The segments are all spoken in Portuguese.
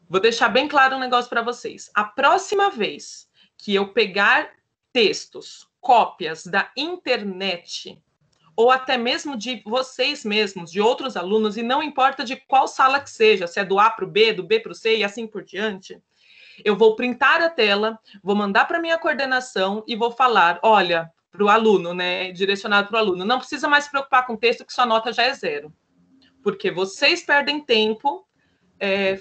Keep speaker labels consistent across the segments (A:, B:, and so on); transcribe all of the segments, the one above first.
A: Vou deixar bem claro um negócio para vocês. A próxima vez que eu pegar textos, cópias da internet, ou até mesmo de vocês mesmos, de outros alunos, e não importa de qual sala que seja, se é do A para o B, do B para o C e assim por diante, eu vou printar a tela, vou mandar para a minha coordenação e vou falar, olha, para o aluno, né, direcionado para o aluno, não precisa mais se preocupar com o texto, que sua nota já é 0. Porque vocês perdem tempo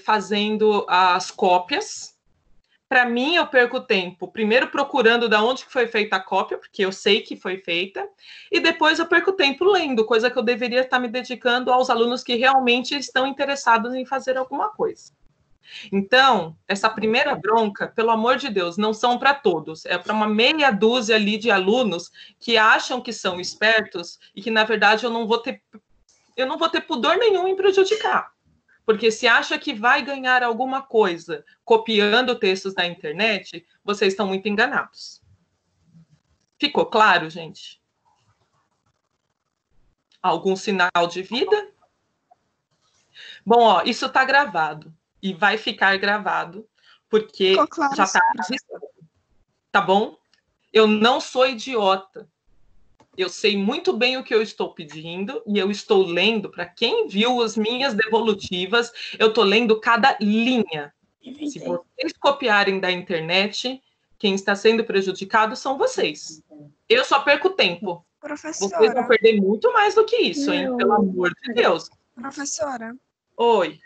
A: fazendo as cópias. Para mim, eu perco tempo, primeiro procurando de onde foi feita a cópia, porque eu sei que foi feita, e depois eu perco tempo lendo, coisa que eu deveria estar me dedicando aos alunos que realmente estão interessados em fazer alguma coisa. Então, essa primeira bronca, pelo amor de Deus, não são para todos, é para uma meia dúzia ali de alunos que acham que são espertos e que, na verdade, eu não vou ter pudor nenhum em prejudicar. Porque se acha que vai ganhar alguma coisa copiando textos da internet, vocês estão muito enganados. Ficou claro, gente? Algum sinal de vida? Bom, ó, isso está gravado e vai ficar gravado, porque
B: claro,
A: já está registrado. Tá bom? Eu não sou idiota. Eu sei muito bem o que eu estou pedindo e eu estou lendo. Para quem viu as minhas devolutivas, eu estou lendo cada linha. Se vocês copiarem da internet, quem está sendo prejudicado são vocês. Eu só perco tempo.
B: Professora.
A: Vocês vão perder muito mais do que isso, hein? Pelo amor de Deus.
B: Professora.
A: Oi.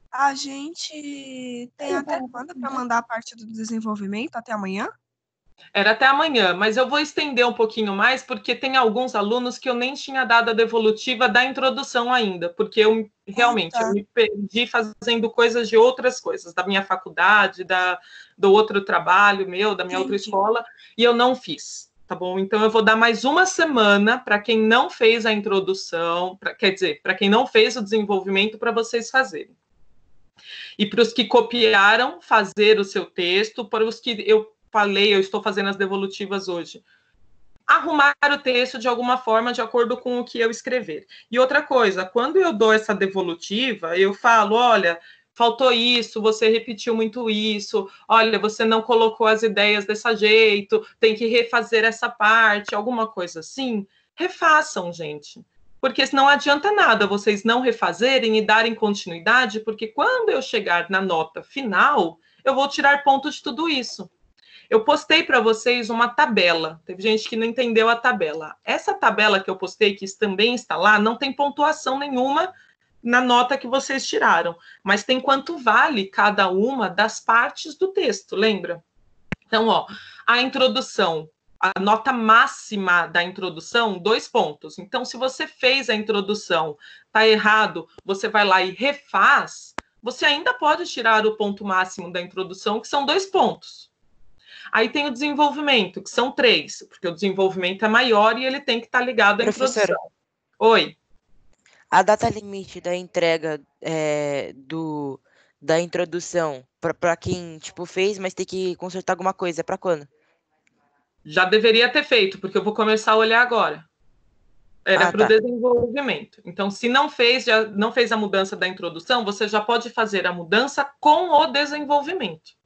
B: A gente tem até quando para mandar a parte do desenvolvimento? Até amanhã?
A: Era até amanhã, mas eu vou estender um pouquinho mais, porque tem alguns alunos que eu nem tinha dado a devolutiva da introdução ainda, porque eu realmente eu me perdi fazendo coisas de outras coisas, da minha faculdade, do outro trabalho meu, da minha outra escola, e eu não fiz, tá bom? Então eu vou dar mais uma semana para quem não fez a introdução, quer dizer, para quem não fez o desenvolvimento, para vocês fazerem. E para os que copiaram, fazer o seu texto, para os que eu estou fazendo as devolutivas hoje. Arrumar o texto de alguma forma de acordo com o que eu escrever. E outra coisa, quando eu dou essa devolutiva, eu falo, olha, faltou isso, você repetiu muito isso, olha, você não colocou as ideias desse jeito, tem que refazer essa parte, alguma coisa assim. Refaçam, gente. Porque não adianta nada vocês não refazerem e darem continuidade, porque quando eu chegar na nota final, eu vou tirar ponto de tudo isso. Eu postei para vocês uma tabela. Teve gente que não entendeu a tabela. Essa tabela que eu postei, que também está lá, não tem pontuação nenhuma na nota que vocês tiraram, mas tem quanto vale cada uma das partes do texto, lembra? Então, ó, a introdução, a nota máxima da introdução, 2 pontos. Então, se você fez a introdução, tá errado, você vai lá e refaz, você ainda pode tirar o ponto máximo da introdução, que são 2 pontos. Aí tem o desenvolvimento, que são 3, porque o desenvolvimento é maior e ele tem que estar ligado à introdução. Oi.
C: A data limite da entrega da introdução para quem tipo fez, mas tem que consertar alguma coisa, é para quando?
A: Já deveria ter feito, porque eu vou começar a olhar agora. Era para o desenvolvimento. Então, se não fez a mudança da introdução, você já pode fazer a mudança com o desenvolvimento.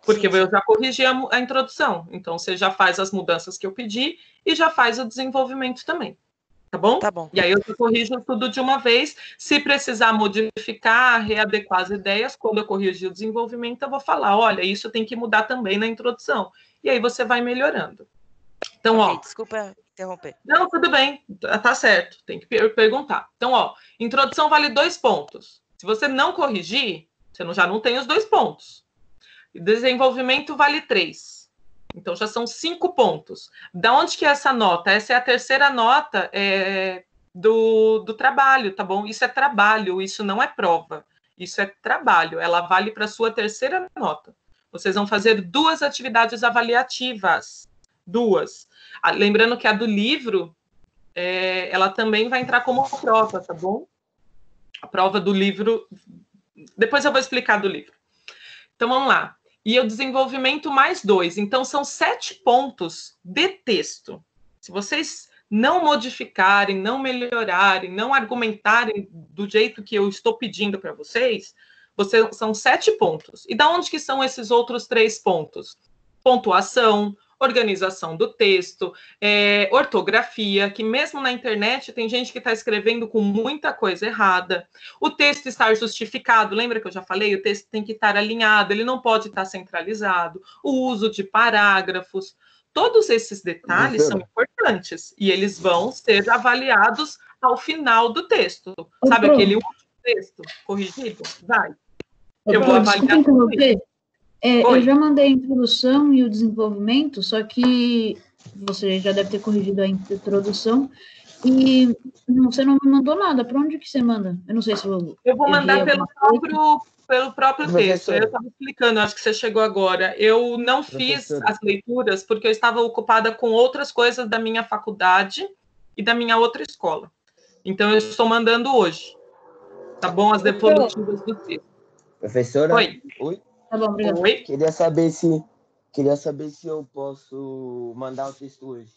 A: Porque eu já corrigi a introdução. Então, você já faz as mudanças que eu pedi e já faz o desenvolvimento também. Tá bom?
C: Tá bom.
A: E aí eu corrijo tudo de uma vez. Se precisar modificar, readequar as ideias, quando eu corrigir o desenvolvimento, eu vou falar, olha, isso tem que mudar também na introdução. E aí você vai melhorando. Então, ó...
C: Desculpa interromper.
A: Não, tudo bem. Tá certo. Tem que perguntar. Então, ó, introdução vale 2 pontos. Se você não corrigir, você já não tem os 2 pontos. Desenvolvimento vale 3. Então, já são 5 pontos. Da onde que é essa nota? Essa é a terceira nota do trabalho, tá bom? Isso é trabalho, isso não é prova. Isso é trabalho. Ela vale para a sua terceira nota. Vocês vão fazer 2 atividades avaliativas. 2. Lembrando que a do livro, ela também vai entrar como prova, tá bom? A prova do livro... Depois eu vou explicar do livro. Então, vamos lá. E o desenvolvimento mais 2. Então, são 7 pontos de texto. Se vocês não modificarem, não melhorarem, não argumentarem do jeito que eu estou pedindo para vocês, São 7 pontos. E da onde que são esses outros 3 pontos? Pontuação, organização do texto, ortografia, que mesmo na internet tem gente que está escrevendo com muita coisa errada. O texto estar justificado, lembra que eu já falei? O texto tem que estar alinhado, ele não pode estar centralizado. O uso de parágrafos. Todos esses detalhes são importantes e eles vão ser avaliados ao final do texto. Sabe aquele último texto corrigido? Vai. Eu vou avaliar tudo isso.
D: Eu já mandei a introdução e o desenvolvimento, só que você já deve ter corrigido a introdução e você não me mandou nada. Para onde que você manda? Eu não sei se
A: eu vou mandar pelo próprio texto. Eu estava explicando, acho que você chegou agora. Eu não fiz as leituras porque eu estava ocupada com outras coisas da minha faculdade e da minha outra escola. Então, eu estou mandando hoje. Tá bom? As devolutivas do texto.
E: Professora?
A: Oi.
D: Tá bom, obrigado.
A: Oi?
E: Queria saber se eu posso mandar o texto hoje.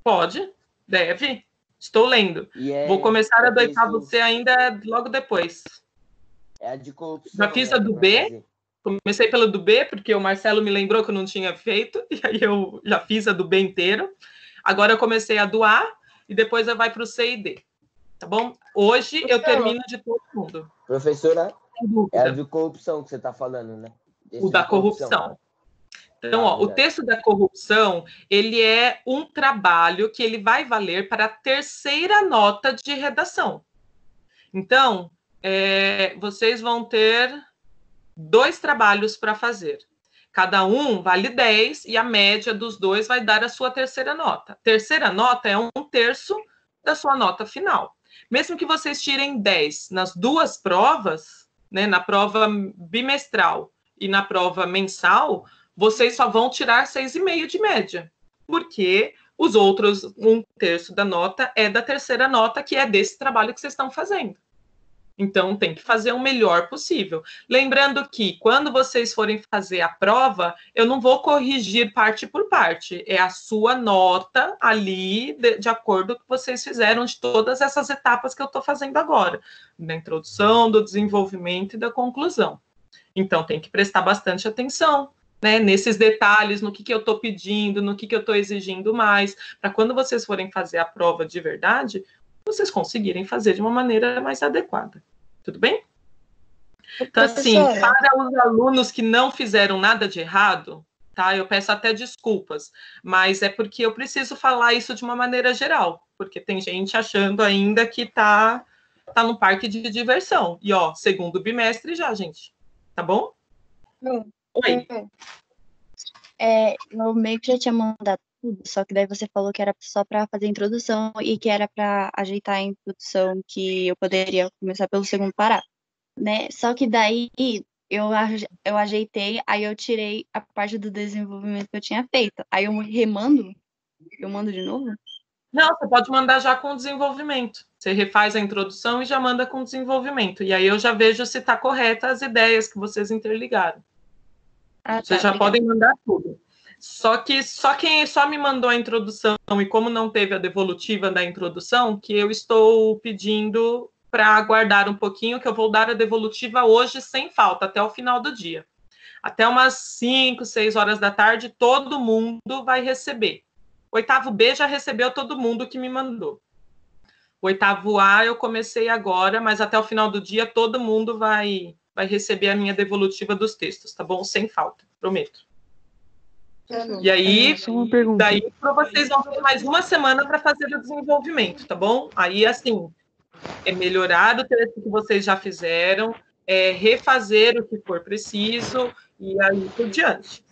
A: Pode, deve. Estou lendo. Vou começar a do oitavo C ainda logo depois.
E: É a de corrupção.
A: Já fiz a do B. Comecei pela do B, porque o Marcelo me lembrou que eu não tinha feito. E aí eu já fiz a do B inteiro. Agora eu comecei a do A. E depois vai para o C e D. Tá bom? Hoje eu termino de todo mundo.
E: Professora, é a de corrupção que você está falando, né?
A: O da corrupção. Então, o texto da corrupção, ele é um trabalho que ele vai valer para a terceira nota de redação. Então, vocês vão ter 2 trabalhos para fazer. Cada um vale 10 e a média dos 2 vai dar a sua terceira nota. Terceira nota é 1/3 da sua nota final. Mesmo que vocês tirem 10 nas 2 provas, né, na prova bimestral e na prova mensal, vocês só vão tirar 6,5 de média, porque os outros 1/3 da nota é da terceira nota, que é desse trabalho que vocês estão fazendo. Então, tem que fazer o melhor possível. Lembrando que, quando vocês forem fazer a prova, eu não vou corrigir parte por parte. É a sua nota ali, de acordo com o que vocês fizeram de todas essas etapas que eu estou fazendo agora. Da introdução, do desenvolvimento e da conclusão. Então, tem que prestar bastante atenção, né, nesses detalhes, no que eu estou pedindo, no que eu estou exigindo mais, para quando vocês forem fazer a prova de verdade, vocês conseguirem fazer de uma maneira mais adequada. Tudo bem? Então, assim, para os alunos que não fizeram nada de errado, tá? Eu peço até desculpas, mas é porque eu preciso falar isso de uma maneira geral, porque tem gente achando ainda que tá no parque de diversão. E, segundo bimestre já, gente. Tá bom? Oi.
F: Eu meio que já tinha mandado tudo, só que daí você falou que era só para fazer a introdução e que era para ajeitar a introdução, que eu poderia começar pelo segundo parágrafo, né? Só que daí eu ajeitei, aí eu tirei a parte do desenvolvimento que eu tinha feito. Aí eu mando de novo?
A: Não, você pode mandar já com desenvolvimento. Você refaz a introdução e já manda com desenvolvimento. E aí eu já vejo se está correta as ideias que vocês interligaram. Vocês já podem mandar tudo. Só que quem me mandou a introdução e como não teve a devolutiva da introdução, que eu estou pedindo para aguardar um pouquinho, que eu vou dar a devolutiva hoje sem falta, até o final do dia. Até umas 5, 6 horas da tarde, todo mundo vai receber. Oitavo B já recebeu todo mundo que me mandou. O oitavo A eu comecei agora, mas até o final do dia todo mundo vai receber a minha devolutiva dos textos, tá bom? Sem falta, prometo. E aí, daí vocês vão ter mais uma semana para fazer o desenvolvimento, tá bom? Aí, assim, é melhorar o texto que vocês já fizeram, refazer o que for preciso, e aí por diante.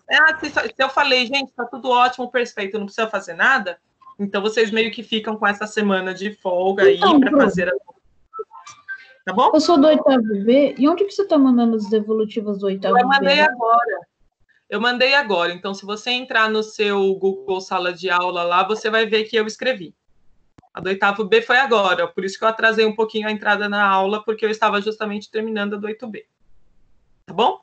A: Se eu falei, gente, tá tudo ótimo, perfeito, não precisa fazer nada, então vocês meio que ficam com essa semana de folga aí para fazer a... Tá bom?
D: Eu sou do oitavo B, e onde que você tá mandando as devolutivas do oitavo B?
A: Eu mandei agora, então se você entrar no seu Google Sala de Aula lá, você vai ver que eu escrevi. A do oitavo B foi agora, por isso que eu atrasei um pouquinho a entrada na aula, porque eu estava justamente terminando a do 8B. Tá bom?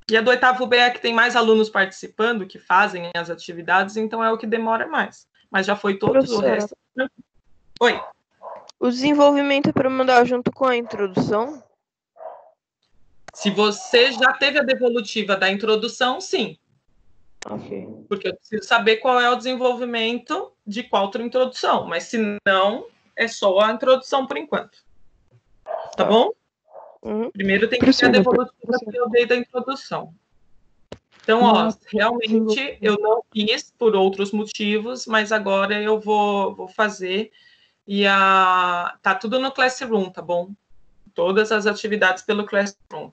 A: E a do oitavo B é que tem mais alunos participando, que fazem as atividades, então é o que demora mais. Mas já foi todo o resto. Oi.
G: O desenvolvimento é para mandar junto com a introdução?
A: Se você já teve a devolutiva da introdução, sim.
G: Ok.
A: Porque eu preciso saber qual é o desenvolvimento de qual outra introdução. Mas se não, é só a introdução por enquanto. Tá bom?
G: Uhum.
A: Primeiro tem que ter a devolutiva que eu dei da introdução. Então, ó, realmente eu não fiz por outros motivos, mas agora eu vou fazer. E tá tudo no Classroom, tá bom? Todas as atividades pelo Classroom.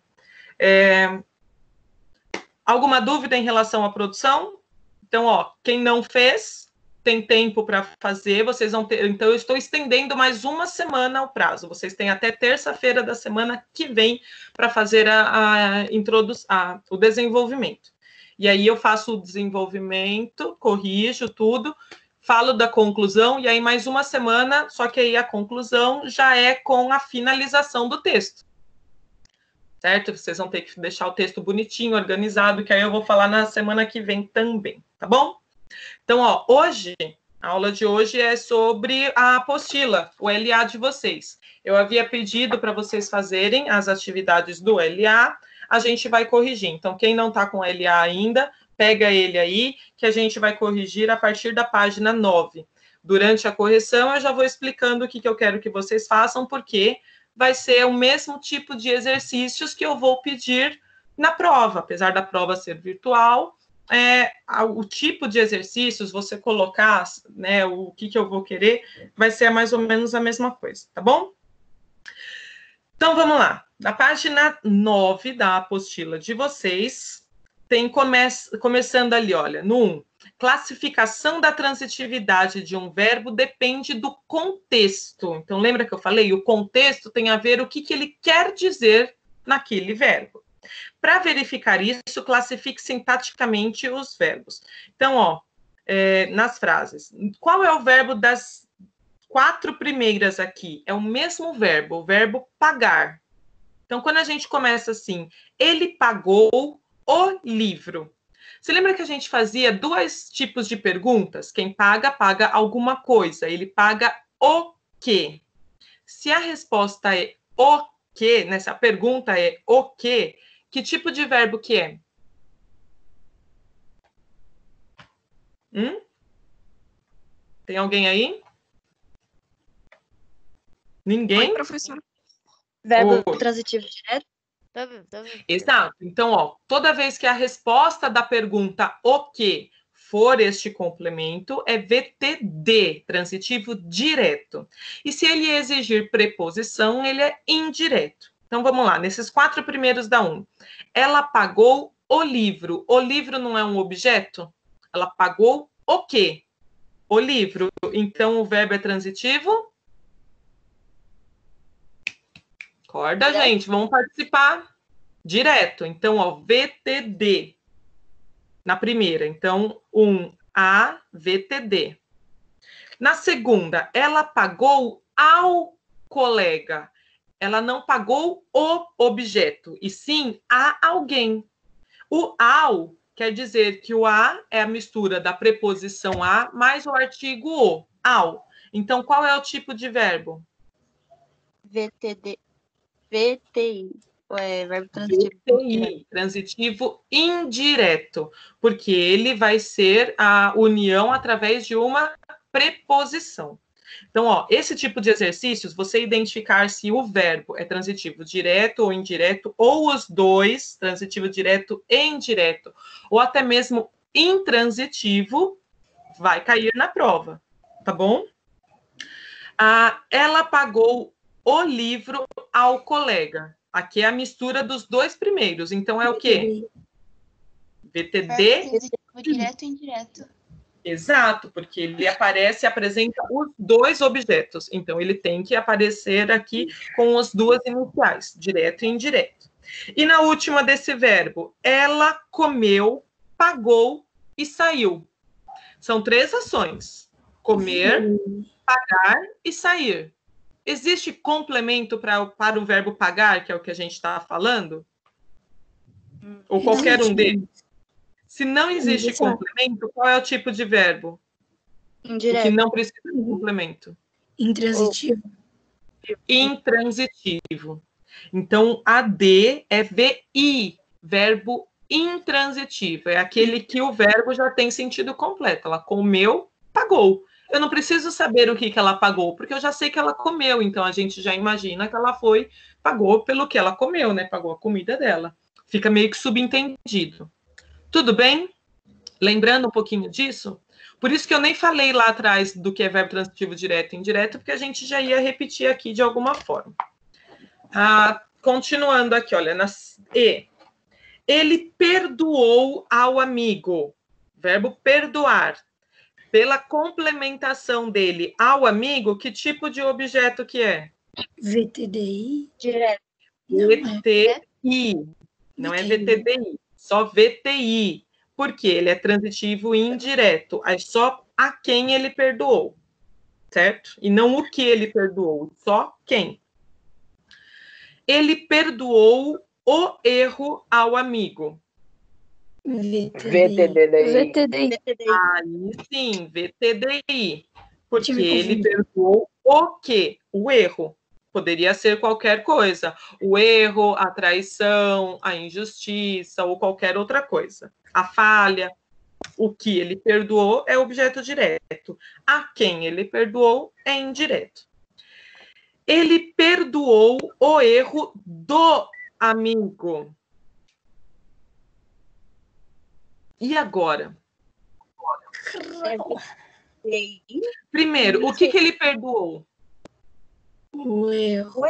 A: Alguma dúvida em relação à produção? Então, ó, quem não fez, tem tempo para fazer, vocês vão ter. Então, eu estou estendendo mais uma semana o prazo. Vocês têm até terça-feira da semana que vem para fazer o desenvolvimento. E aí eu faço o desenvolvimento, corrijo tudo, falo da conclusão, e aí mais uma semana, só que aí a conclusão já é com a finalização do texto. Certo? Vocês vão ter que deixar o texto bonitinho, organizado, que aí eu vou falar na semana que vem também, tá bom? Então, ó, hoje, a aula de hoje é sobre a apostila, o LA de vocês. Eu havia pedido para vocês fazerem as atividades do LA, a gente vai corrigir. Então, quem não está com o LA ainda, pega ele aí, que a gente vai corrigir a partir da página 9. Durante a correção, eu já vou explicando o que eu quero que vocês façam, porque vai ser o mesmo tipo de exercícios que eu vou pedir na prova, apesar da prova ser virtual, o tipo de exercícios, você colocar, né, o que eu vou querer, vai ser mais ou menos a mesma coisa, tá bom? Então, vamos lá. Na página 9 da apostila de vocês, tem começando ali, olha, no 1, classificação da transitividade de um verbo depende do contexto. Então, lembra que eu falei? O contexto tem a ver o que ele quer dizer naquele verbo. Para verificar isso, classifique sintaticamente os verbos. Então, ó, nas frases, qual é o verbo das 4 primeiras aqui? É o mesmo verbo, o verbo pagar. Então, quando a gente começa assim, ele pagou o livro. Você lembra que a gente fazia 2 tipos de perguntas? Quem paga, paga alguma coisa. Ele paga o quê? Se a resposta é o quê, né? Se a pergunta é o quê, que tipo de verbo que é? Tem alguém aí? Ninguém?
B: Oi, professora.
F: Verbo transitivo direto?
A: Exato. Então, ó, toda vez que a resposta da pergunta o que for este complemento, é VTD, transitivo direto. E se ele exigir preposição, ele é indireto. Então, vamos lá, nesses 4 primeiros da 1. Ela pagou o livro. O livro não é um objeto? Ela pagou o quê? O livro. Então, o verbo é transitivo? Acorda, gente, vamos participar direto. Então, ó, VTD na primeira. Então, 1A, VTD. Na segunda, ela pagou ao colega. Ela não pagou o objeto, e sim a alguém. O ao quer dizer que o a é a mistura da preposição a mais o artigo o, ao. Então, qual é o tipo de verbo?
F: VTD. VTI. Verbo transitivo.
A: VTI, transitivo indireto, porque ele vai ser a união através de uma preposição. Então, ó, esse tipo de exercícios, você identificar se o verbo é transitivo direto ou indireto, ou os dois, transitivo direto e indireto, ou até mesmo intransitivo, vai cair na prova, tá bom? Ela pagou o livro ao colega. Aqui é a mistura dos 2 primeiros. Então, é o quê? VTD.
H: Direto e indireto.
A: Exato, porque ele apresenta os 2 objetos. Então, ele tem que aparecer aqui com as 2 iniciais, direto e indireto. E na última desse verbo, ela comeu, pagou e saiu. São 3 ações. Comer, pagar e sair. Existe complemento para o verbo pagar, que é o que a gente está falando? Ou qualquer um deles? Se não existe complemento, qual é o tipo de verbo?
F: Indireto.
A: O que não precisa de complemento?
H: Intransitivo.
A: Intransitivo. Então, AD é VI, verbo intransitivo. É aquele que o verbo já tem sentido completo. Ela comeu, pagou. Eu não preciso saber o que ela pagou, porque eu já sei que ela comeu. Então, a gente já imagina que ela pagou pelo que ela comeu, né? Pagou a comida dela. Fica meio que subentendido. Tudo bem? Lembrando um pouquinho disso? Por isso que eu nem falei lá atrás do que é verbo transitivo direto e indireto, porque a gente já ia repetir aqui de alguma forma. Continuando aqui, olha, E. Ele perdoou ao amigo. Verbo perdoar. Pela complementação dele ao amigo, que tipo de objeto que é?
I: VTDI?
F: Direto.
A: VTI. Não é VTDI, só VTI. Porque ele é transitivo indireto. É só a quem ele perdoou. Certo? E não o que ele perdoou, só quem. Ele perdoou o erro ao amigo.
I: VTDI.
A: Aí sim, VTDI. Porque ele perdoou o quê? O erro. Poderia ser qualquer coisa. O erro, a traição, a injustiça ou qualquer outra coisa. A falha. O que ele perdoou é objeto direto. A quem ele perdoou é indireto. Ele perdoou o erro do amigo. E agora? Primeiro, o que ele perdoou?
I: O erro.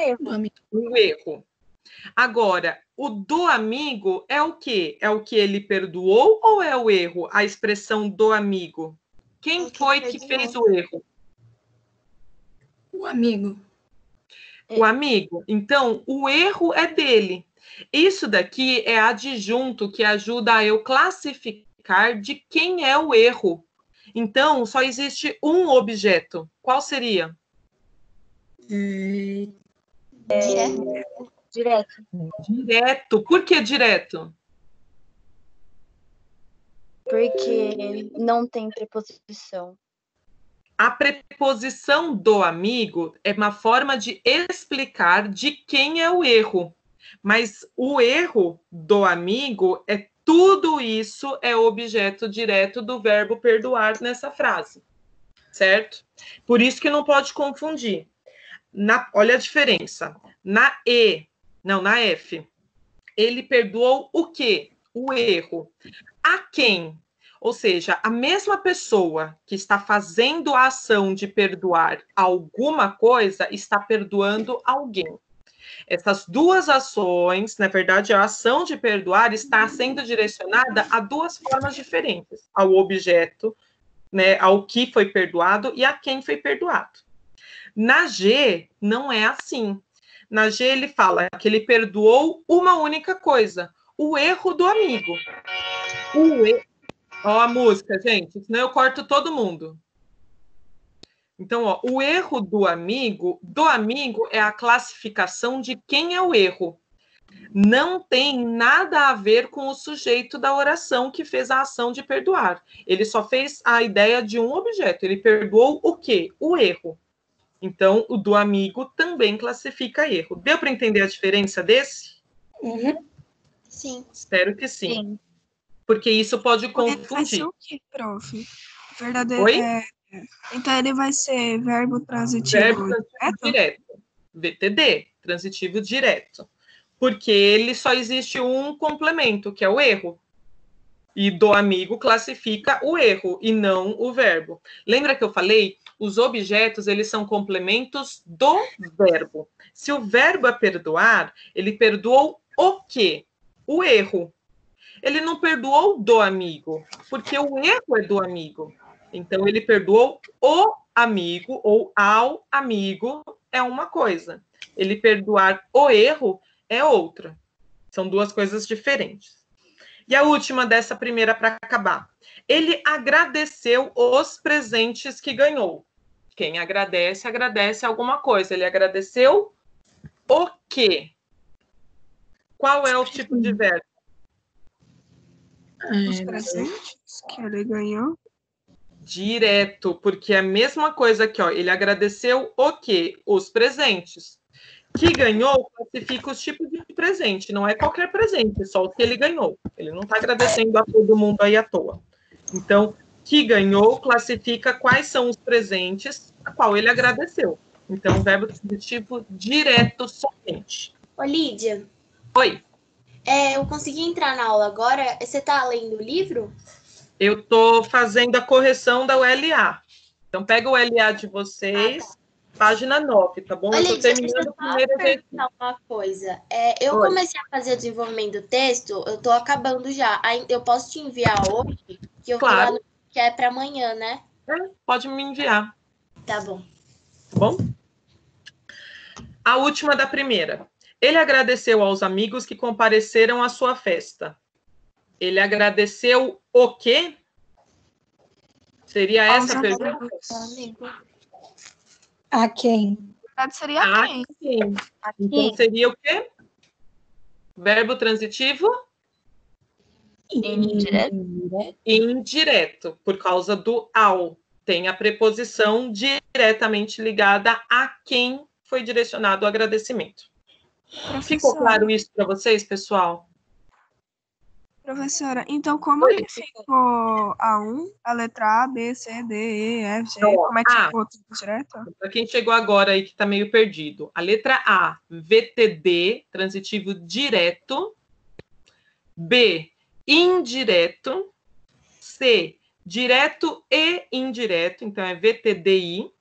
A: O erro. Agora, o do amigo é o quê? É o que ele perdoou ou é o erro? A expressão do amigo. Quem foi que fez o erro?
I: O amigo.
A: O amigo. Então, o erro é dele. Isso daqui é adjunto que ajuda a eu classificar de quem é o erro. Então, só existe um objeto. Qual seria?
F: Direto.
A: Direto. Por que direto?
F: Porque não tem preposição.
A: A preposição do amigo é uma forma de explicar de quem é o erro. Mas o erro do amigo é tudo isso é objeto direto do verbo perdoar nessa frase. Certo? Por isso que não pode confundir. Olha a diferença. Na F. Ele perdoou o quê? O erro. A quem? Ou seja, a mesma pessoa que está fazendo a ação de perdoar alguma coisa está perdoando alguém. Essas duas ações, na verdade, a ação de perdoar está sendo direcionada a duas formas diferentes: ao objeto, né, ao que foi perdoado e a quem foi perdoado. Na G, não é assim. Na G, ele fala que ele perdoou uma única coisa: o erro do amigo. Ó, a música, gente, senão eu corto todo mundo. Então, ó, o erro do amigo é a classificação de quem é o erro. Não tem nada a ver com o sujeito da oração que fez a ação de perdoar. Ele só fez a ideia de um objeto. Ele perdoou o quê? O erro. Então, o do amigo também classifica erro. Deu para entender a diferença desse?
H: Uhum. Sim.
A: Espero que sim. Porque isso pode confundir.
B: Vai ser o quê, prof? Verdadeiro.
A: Oi?
B: Então ele vai ser verbo transitivo
A: direto. VTD, transitivo direto. Porque ele só existe um complemento, que é o erro. E do amigo classifica o erro e não o verbo. Lembra que eu falei? Os objetos, eles são complementos do verbo. Se o verbo é perdoar, ele perdoou o quê? O erro. Ele não perdoou do amigo, porque o erro é do amigo. Então, ele perdoou o amigo ou ao amigo é uma coisa. Ele perdoar o erro é outra. São duas coisas diferentes. E a última dessa primeira para acabar. Ele agradeceu os presentes que ganhou. Quem agradece, agradece alguma coisa. Ele agradeceu o quê? Qual é o tipo de verbo?
B: Os presentes que ele ganhou.
A: Direto, porque é a mesma coisa aqui, ó. Ele agradeceu o quê? Os presentes. Que ganhou classifica os tipos de presente, não é qualquer presente, só o que ele ganhou. Ele não está agradecendo a todo mundo aí à toa. Então, que ganhou classifica quais são os presentes a qual ele agradeceu. Então, verbo transitivo direto somente.
H: Ô, Lídia.
A: Oi.
H: Eu consegui entrar na aula agora. Você está lendo o livro?
A: Eu estou fazendo a correção da ULA. Então, pega o ULA de vocês, página 9, tá bom?
H: Ô,
A: Eu estou
H: Lídia,
A: terminando o
H: deixa eu
A: primeiro exercício.
H: perguntar uma coisa. Eu
A: Oi.
H: comecei a fazer o desenvolvimento do texto, eu estou acabando já. Aí, eu posso te enviar hoje? Que eu vi lá
A: Claro.
H: que é para amanhã, né?
A: Pode me enviar.
H: Tá bom.
A: Tá bom? A última da primeira. Ele agradeceu aos amigos que compareceram à sua festa. Ele agradeceu o quê? Seria essa a pergunta?
I: A quem?
B: Na verdade, seria
A: A
B: quem?
A: quem? Então seria o quê? Verbo transitivo? Indireto, por causa do ao. Tem a preposição diretamente ligada a quem foi direcionado o agradecimento. Ficou claro isso para vocês, pessoal?
B: Professora, então como que ficou A1, a letra A, B, C, D, E, F, G? Como é que ficou tudo direto?
A: Para quem chegou agora aí que está meio perdido. A letra A, VTD, transitivo direto. B, indireto. C, direto e indireto, então é VTDI.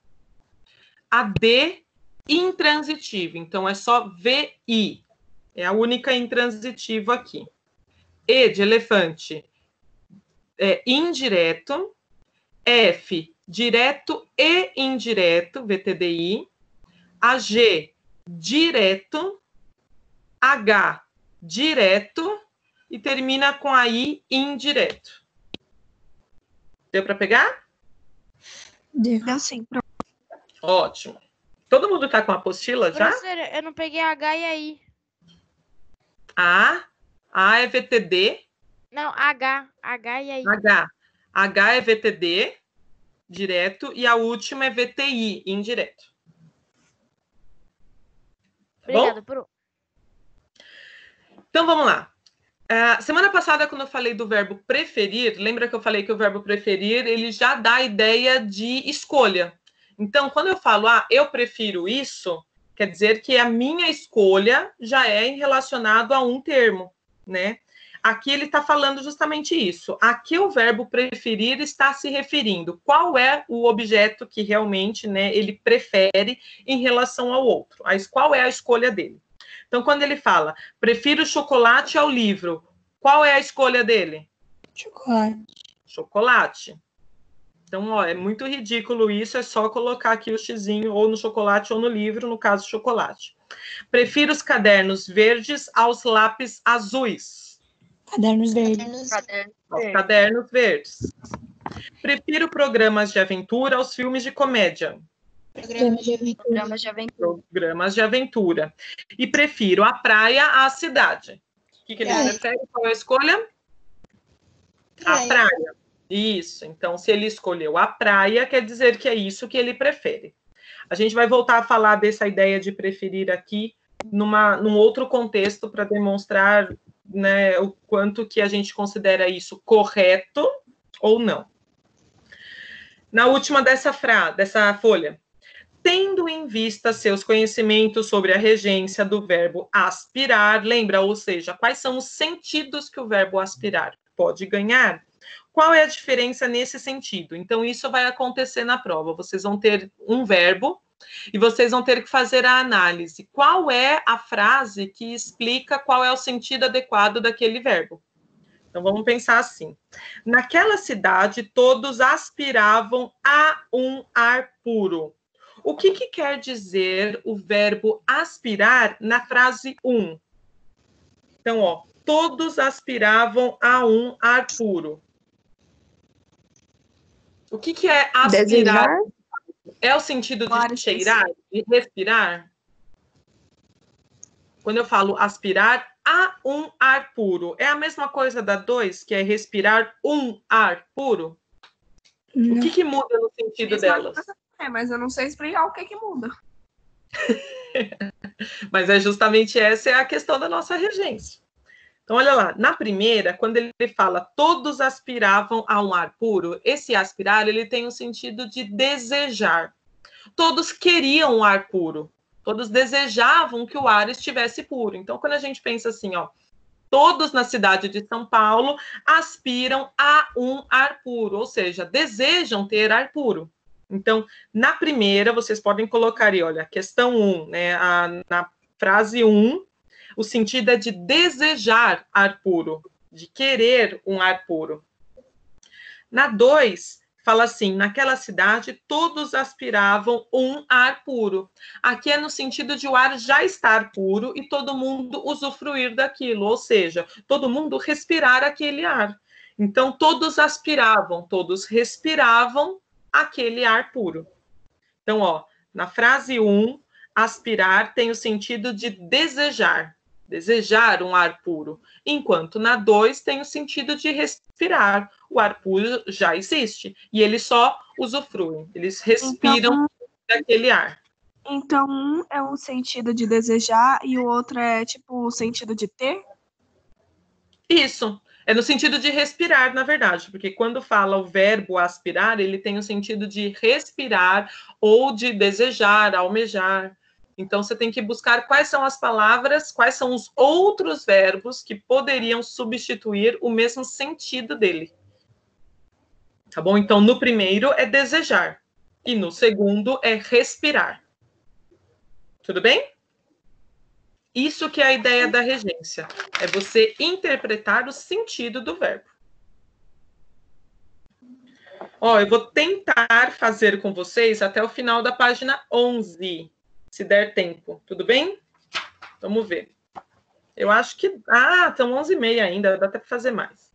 A: A D, intransitivo, então é só VI. É a única intransitiva aqui. E de elefante é indireto. F, direto e indireto, VTDI. A G, direto. H, direto. E termina com a I, indireto. Deu para pegar?
B: Deu sim.
A: Ótimo. Todo mundo está com a apostila já?
C: Professora, eu não peguei a H e a I.
A: A é VTD.
C: Não, H e a I.
A: H é VTD, direto, e a última é VTI, indireto.
C: Obrigada, Pro.
A: Então, vamos lá. Semana passada, quando eu falei do verbo preferir, lembra que eu falei que o verbo preferir, ele já dá a ideia de escolha. Então, quando eu falo, eu prefiro isso, quer dizer que a minha escolha já é relacionado a um termo, né? Aqui ele está falando justamente isso. Aqui o verbo preferir está se referindo. Qual é o objeto que realmente, né, ele prefere em relação ao outro? Qual é a escolha dele? Então, quando ele fala, prefiro chocolate ao livro, qual é a escolha dele?
I: Chocolate.
A: Chocolate. Então, é muito ridículo isso, é só colocar aqui o xizinho ou no chocolate ou no livro, no caso, chocolate. Prefiro os cadernos verdes aos lápis azuis.
I: Cadernos verdes.
A: Cadernos verdes. Prefiro programas de aventura aos filmes de comédia. Programas de aventura. E prefiro a praia à cidade. O que ele prefere? Qual é a escolha? A praia. Isso. Então, se ele escolheu a praia, quer dizer que é isso que ele prefere. A gente vai voltar a falar dessa ideia de preferir aqui num outro contexto para demonstrar, né, o quanto que a gente considera isso correto ou não. Na última dessa folha. Tendo em vista seus conhecimentos sobre a regência do verbo aspirar, lembra? Ou seja, quais são os sentidos que o verbo aspirar pode ganhar? Qual é a diferença nesse sentido? Então, isso vai acontecer na prova. Vocês vão ter um verbo e vocês vão ter que fazer a análise. Qual é a frase que explica qual é o sentido adequado daquele verbo? Então, vamos pensar assim. Naquela cidade, todos aspiravam a um ar puro. O que quer dizer o verbo aspirar na frase 1? Então, todos aspiravam a um ar puro. O que é aspirar?
G: Desejar?
A: É o sentido de cheirar, de respirar? Quando eu falo aspirar a um ar puro, é a mesma coisa da 2, que é respirar um ar puro? Não. O que muda no sentido delas?
B: Mas eu não sei explicar o que muda.
A: Mas é justamente essa é a questão da nossa regência. Então, olha lá, na primeira, quando ele fala todos aspiravam a um ar puro, esse aspirar, ele tem o sentido de desejar. Todos queriam um ar puro, todos desejavam que o ar estivesse puro. Então, quando a gente pensa assim, ó, todos na cidade de São Paulo aspiram a um ar puro, ou seja, desejam ter ar puro. Então, na primeira, vocês podem colocar aí, olha, questão 1, né, na frase 1, o sentido é de desejar ar puro, de querer um ar puro. Na 2, fala assim, naquela cidade todos aspiravam um ar puro. Aqui é no sentido de o ar já estar puro e todo mundo usufruir daquilo, ou seja, todo mundo respirar aquele ar. Então, todos aspiravam, todos respiravam aquele ar puro. Então, ó, na frase 1, aspirar tem o sentido de desejar um ar puro, enquanto na 2 tem o sentido de respirar. O ar puro já existe e eles só usufruem, eles respiram daquele ar.
B: Então, um é o sentido de desejar e o outro é tipo o sentido de ter?
A: Isso. É no sentido de respirar, na verdade, porque quando fala o verbo aspirar, ele tem o sentido de respirar ou de desejar, almejar. Então, você tem que buscar quais são as palavras, quais são os outros verbos que poderiam substituir o mesmo sentido dele. Tá bom? Então, no primeiro é desejar e no segundo é respirar. Tudo bem? Isso que é a ideia da regência, é você interpretar o sentido do verbo. Ó, eu vou tentar fazer com vocês até o final da página 11, se der tempo, tudo bem? Vamos ver. Eu acho que... Ah, estão 11h30 ainda, dá até para fazer mais.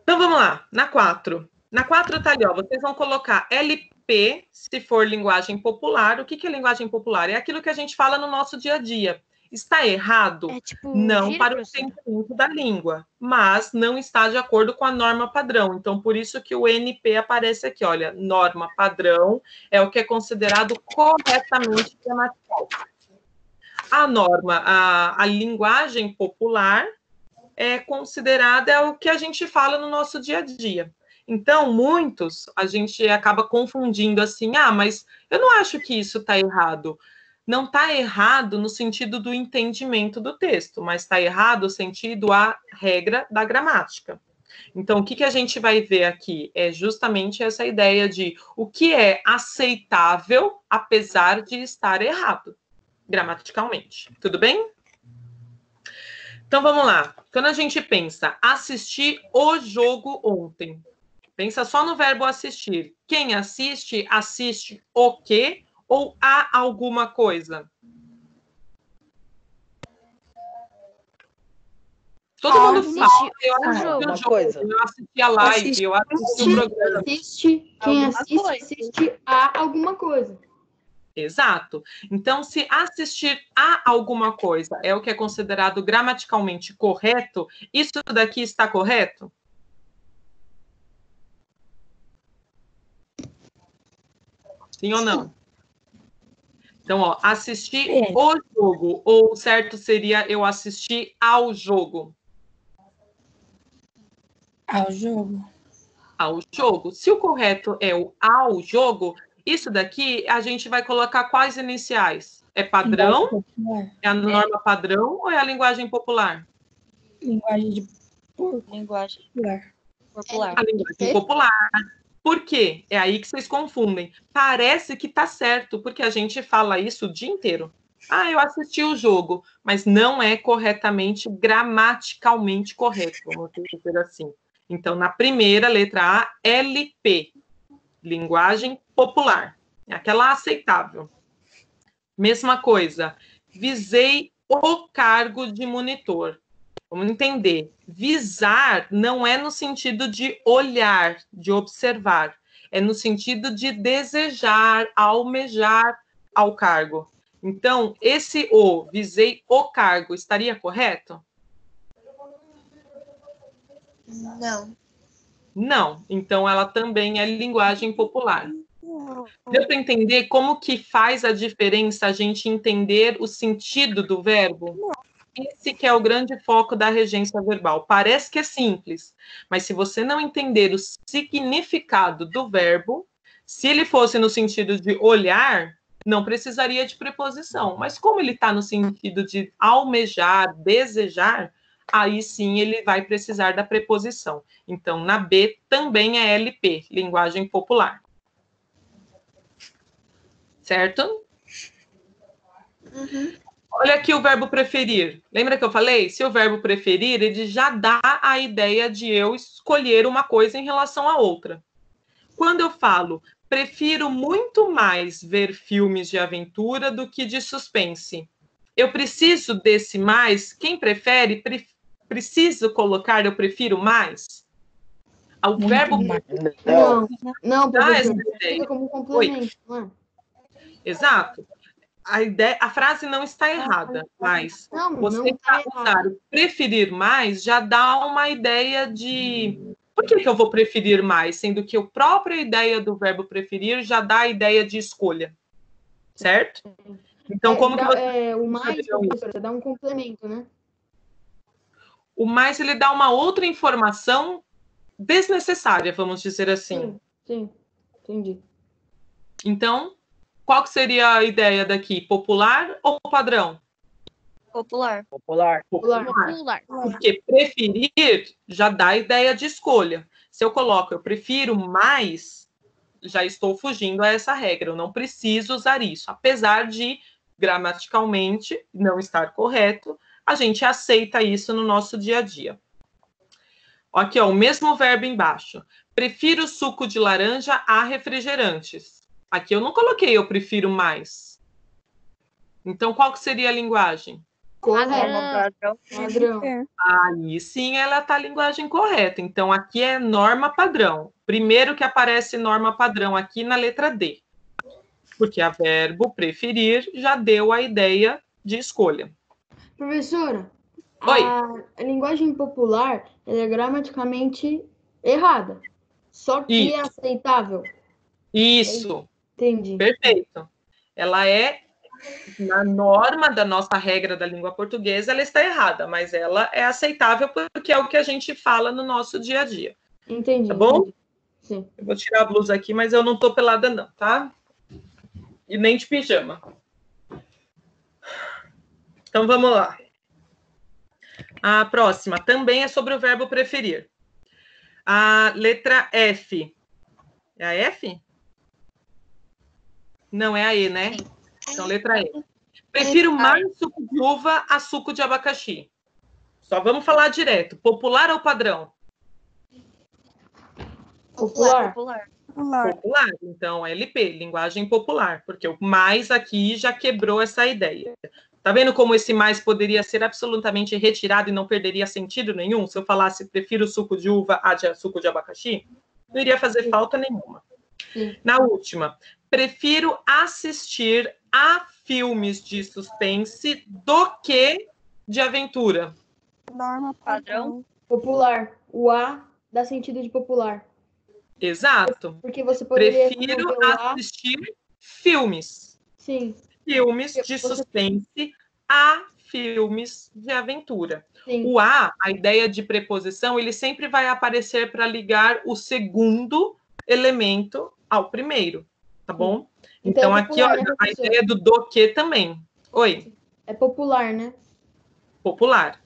A: Então, vamos lá, na 4. Na 4 tá ali, ó, vocês vão colocar LP, se for linguagem popular. O que é linguagem popular? É aquilo que a gente fala no nosso dia a dia. Está errado? Não para o entendimento da língua, mas não está de acordo com a norma padrão. Então, por isso que o NP aparece aqui, olha, norma padrão é o que é considerado corretamente gramatical. A norma, a linguagem popular é considerada é o que a gente fala no nosso dia a dia. Então, muitos, a gente acaba confundindo assim, mas eu não acho que isso está errado. Não está errado no sentido do entendimento do texto, mas está errado no sentido a regra da gramática. Então, o que a gente vai ver aqui é justamente essa ideia de o que é aceitável, apesar de estar errado, gramaticalmente. Tudo bem? Então, vamos lá. Quando a gente pensa assistir o jogo ontem, pensa só no verbo assistir. Quem assiste, assiste o quê ou a alguma coisa? Todo mundo fala, eu assisti o jogo, eu assisti a live, eu assisti o programa.
J: Quem assiste a alguma coisa.
A: Exato. Então, se assistir a alguma coisa é o que é considerado gramaticalmente correto, isso daqui está correto? Sim ou não? Então, ó, assistir o jogo, ou o certo seria eu assistir ao jogo.
I: Ao jogo.
A: Ao jogo. Se o correto é o ao jogo, isso daqui a gente vai colocar quais iniciais? É padrão? É a norma padrão ou é a linguagem popular?
I: Linguagem
F: popular.
A: A linguagem popular. Por quê? É aí que vocês confundem. Parece que tá certo, porque a gente fala isso o dia inteiro. Eu assisti o jogo, mas não é corretamente, gramaticalmente correto, vamos dizer assim. Então, na primeira, letra A, LP, linguagem popular, é aquela aceitável. Mesma coisa, visei o cargo de monitor. Vamos entender, visar não é no sentido de olhar, de observar, é no sentido de desejar, almejar ao cargo. Então, esse visei o cargo, estaria correto?
H: Não.
A: Não. Então, ela também é linguagem popular. Deu para entender como que faz a diferença a gente entender o sentido do verbo? Esse que é o grande foco da regência verbal. Parece que é simples, mas se você não entender o significado do verbo, se ele fosse no sentido de olhar, não precisaria de preposição. Mas como ele está no sentido de almejar, desejar, aí sim ele vai precisar da preposição. Então, na B também é LP, linguagem popular. Certo?
H: Uhum.
A: Olha aqui o verbo preferir. Lembra que eu falei? Se o verbo preferir, ele já dá a ideia de eu escolher uma coisa em relação à outra. Quando eu falo, prefiro muito mais ver filmes de aventura do que de suspense. Eu preciso desse mais? Quem prefere, preciso colocar eu prefiro mais? O verbo...
J: Não, professor.
A: essa ideia.
J: Fica como complemento, não é?
A: Exato. A frase não está errada, mas você usar o preferir mais já dá uma ideia de por que eu vou preferir mais, sendo que a própria ideia do verbo preferir já dá a ideia de escolha, certo? Então, como que você...
J: o mais, professor, você dá um complemento, né?
A: O mais, ele dá uma outra informação desnecessária, vamos dizer assim.
J: Sim, entendi.
A: Então, qual que seria a ideia daqui? Popular ou padrão?
F: Popular.
E: Popular.
A: Porque preferir já dá a ideia de escolha. Se eu coloco eu prefiro mais, já estou fugindo a essa regra. Eu não preciso usar isso. Apesar de, gramaticalmente, não estar correto, a gente aceita isso no nosso dia a dia. Aqui, ó, o mesmo verbo embaixo. Prefiro suco de laranja a refrigerantes. Aqui eu não coloquei eu prefiro mais. Então, qual que seria a linguagem?
J: Padrão.
A: Aí sim ela está a linguagem correta. Então, aqui é norma padrão. Primeiro que aparece norma padrão aqui na letra D. Porque a verbo preferir já deu a ideia de escolha.
J: Professora,
A: Oi.
J: A linguagem popular ela é gramaticalmente errada. Só que é aceitável.
A: Isso.
J: Entendi.
A: Perfeito. Ela é, na norma da nossa regra da língua portuguesa, ela está errada, mas ela é aceitável porque é o que a gente fala no nosso dia a dia.
J: Entendi.
A: Tá bom?
J: Entendi. Sim.
A: Eu vou tirar a blusa aqui, mas eu não tô pelada não, tá? E nem de pijama. Então, vamos lá. A próxima também é sobre o verbo preferir. A letra F. É a F? Não, é a E, né? Então, letra E. Prefiro mais suco de uva a suco de abacaxi. Só vamos falar direto. Popular ou padrão?
J: Popular.
A: Popular. Então, LP, linguagem popular. Porque o mais aqui já quebrou essa ideia. Tá vendo como esse mais poderia ser absolutamente retirado e não perderia sentido nenhum? Se eu falasse prefiro suco de uva a suco de abacaxi, não iria fazer falta nenhuma.
J: Sim.
A: Na última, prefiro assistir a filmes de suspense do que de aventura.
B: Norma padrão.
J: Popular. O A dá sentido de popular.
A: Exato.
J: Porque você poderia
A: Prefiro
J: modelar...
A: assistir filmes.
J: Sim.
A: Filmes de suspense a filmes de aventura. Sim. O a ideia de preposição, ele sempre vai aparecer para ligar o segundo elemento ao primeiro, tá bom? Então, aqui, olha, a ideia do que também. Oi?
J: É popular, né?
A: Popular.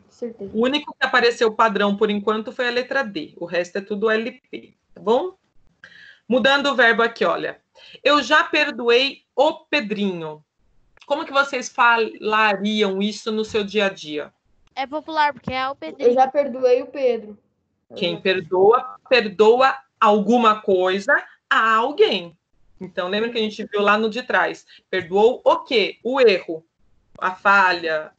J: Certeza.
A: O único que apareceu padrão, por enquanto, foi a letra D. O resto é tudo LP, tá bom? Mudando o verbo aqui, olha. Eu já perdoei o Pedrinho. Como que vocês falariam isso no seu dia a dia?
K: É popular, porque é o Pedrinho.
J: Eu já perdoei o Pedro.
A: Quem perdoa, perdoa alguma coisa a alguém. Então, lembra que a gente viu lá no de trás? Perdoou o quê? O erro, a falha,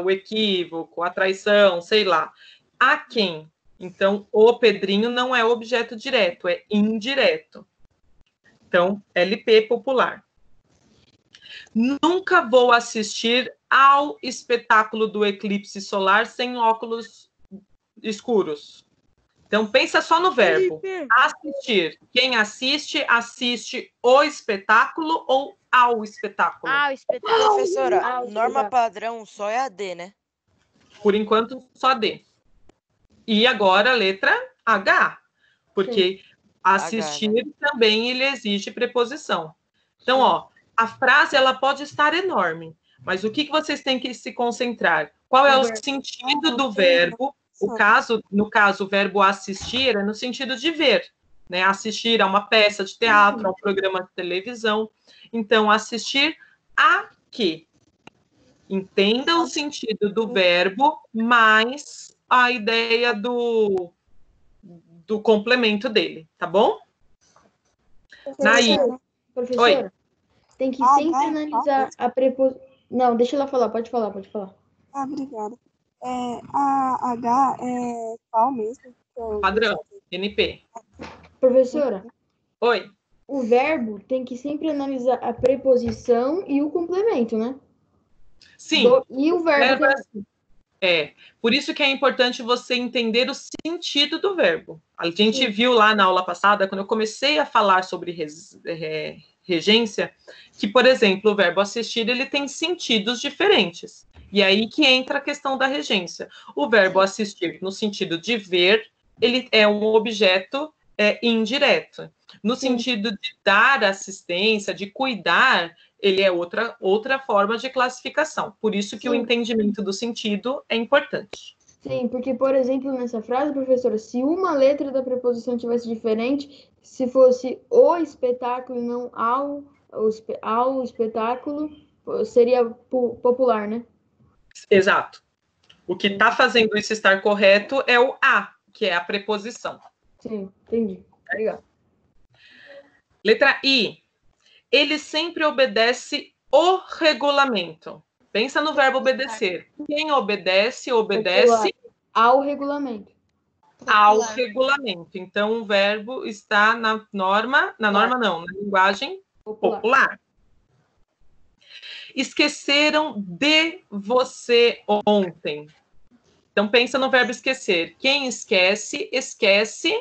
A: o equívoco, a traição, sei lá. A quem? Então, o Pedrinho não é objeto direto, é indireto. Então, LP popular. Nunca vou assistir ao espetáculo do eclipse solar sem óculos escuros. Então, pensa só no verbo. Assistir. Quem assiste, assiste o espetáculo ou ao espetáculo?
K: Ah, o espetáculo.
C: Professora, norma padrão só é a D, né?
A: Por enquanto, só D. E agora a letra H. Porque assistir
C: H, né?
A: também ele exige preposição. Então, ó, a frase ela pode estar enorme, mas o que vocês têm que se concentrar? Qual é o sentido do verbo? No caso, o verbo assistir é no sentido de ver, né? Assistir a uma peça de teatro, a um programa de televisão. Então, assistir a quê? Entenda o sentido do verbo, mais a ideia do complemento dele, tá bom? Naí.
J: Professora,
A: Oi.
J: tem que sempre analisar a preposição. Não, deixa ela falar, pode falar.
B: Ah, obrigada. A H é qual mesmo?
A: Padrão, NP.
J: Professora,
A: Oi.
J: o verbo tem que sempre analisar a preposição e o complemento, né?
A: Sim.
J: E o verbo
A: por isso que é importante você entender o sentido do verbo. A gente viu lá na aula passada, quando eu comecei a falar sobre regência, que, por exemplo, o verbo assistir, ele tem sentidos diferentes. E aí que entra a questão da regência. O verbo assistir, no sentido de ver, ele é um objeto indireto. No sentido de dar assistência, de cuidar, ele é outra forma de classificação. Por isso que o entendimento do sentido é importante.
J: Sim, porque, por exemplo, nessa frase, professora, se uma letra da preposição tivesse diferente, se fosse o espetáculo e não ao espetáculo, seria popular, né?
A: Exato. O que está fazendo isso estar correto é o a, que é a preposição.
J: Sim, entendi. Obrigado.
A: Letra I. Ele sempre obedece o regulamento. Pensa no verbo obedecer. Quem obedece
J: ao regulamento.
A: Ao regulamento. Então, o verbo está na norma, na linguagem popular. Esqueceram de você ontem. Então, pensa no verbo esquecer. Quem esquece, esquece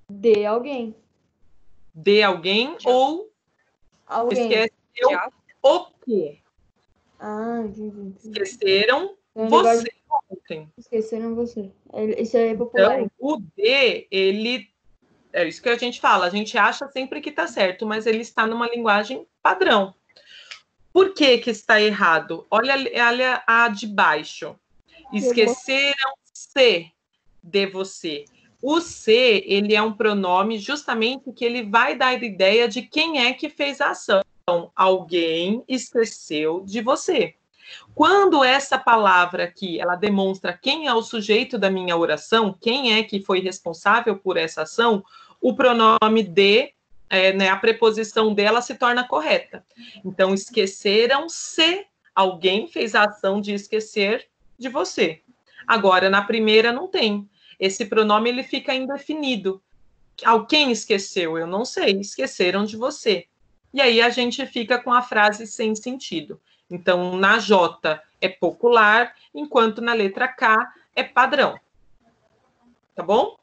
J: de alguém.
A: De alguém ou esqueceu o quê?
J: Entendi.
A: Esqueceram você ontem.
J: Esqueceram você. Isso é popular.
A: Então, o de, ele... É isso que a gente fala. A gente acha sempre que está certo, mas ele está numa linguagem padrão. Por que está errado? Olha a de baixo. Esqueceram-se de você. O se, ele é um pronome justamente que ele vai dar a ideia de quem é que fez a ação. Alguém esqueceu de você. Quando essa palavra aqui, ela demonstra quem é o sujeito da minha oração, quem é que foi responsável por essa ação, o pronome de, a preposição dela se torna correta. Então, esqueceram-se, alguém fez a ação de esquecer de você. Agora, na primeira, não tem. Esse pronome, ele fica indefinido. Quem esqueceu? Eu não sei. Esqueceram de você. E aí, a gente fica com a frase sem sentido. Então, na J é popular, enquanto na letra K é padrão. Tá bom?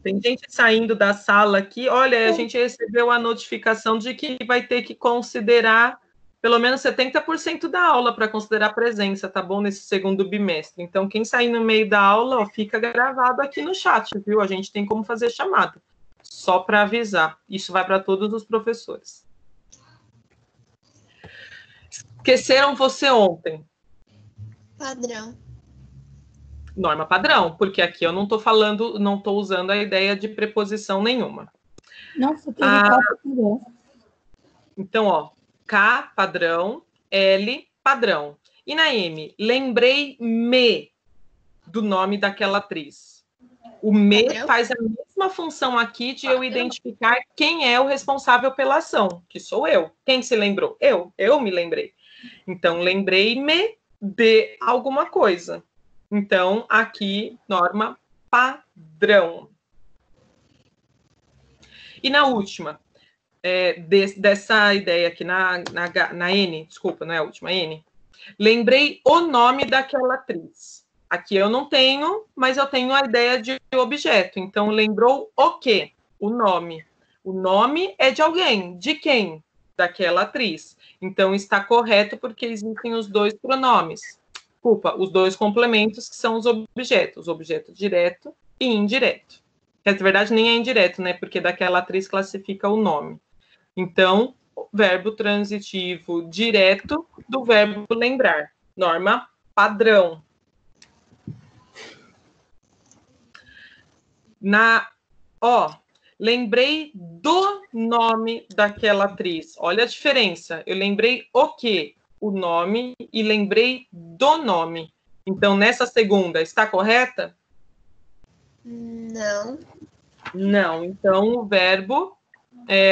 A: Tem gente saindo da sala aqui. Olha, a gente recebeu a notificação de que vai ter que considerar pelo menos 70% da aula para considerar presença, tá bom? Nesse segundo bimestre. Então, quem sair no meio da aula, fica gravado aqui no chat, viu? A gente tem como fazer chamada. Só para avisar. Isso vai para todos os professores. Esqueceram você ontem.
H: Padrão.
A: Norma padrão, porque aqui eu não estou usando a ideia de preposição nenhuma.
I: Nossa, teve padrão.
A: Então, ó, K, padrão, L, padrão. E na M, lembrei-me do nome daquela atriz. O me padrão faz a mesma função aqui de eu identificar quem é o responsável pela ação, que sou eu. Quem se lembrou? Eu me lembrei. Então, lembrei-me de alguma coisa. Então, aqui, norma padrão. E na última, dessa ideia aqui, na N, desculpa, não é a última, N. Lembrei o nome daquela atriz. Aqui eu não tenho, mas eu tenho a ideia de objeto. Então, lembrou o quê? O nome. O nome é de alguém. De quem? Daquela atriz. Então, está correto porque existem os dois pronomes. Desculpa, os dois complementos que são os objetos. Objeto direto e indireto. Que, na verdade, nem é indireto, né? Porque daquela atriz classifica o nome. Então, verbo transitivo direto do verbo lembrar. Norma padrão. Lembrei do nome daquela atriz. Olha a diferença. Eu lembrei o quê? O nome e lembrei do nome. Então, nessa segunda, está correta?
H: Não.
A: Não. Então, o verbo,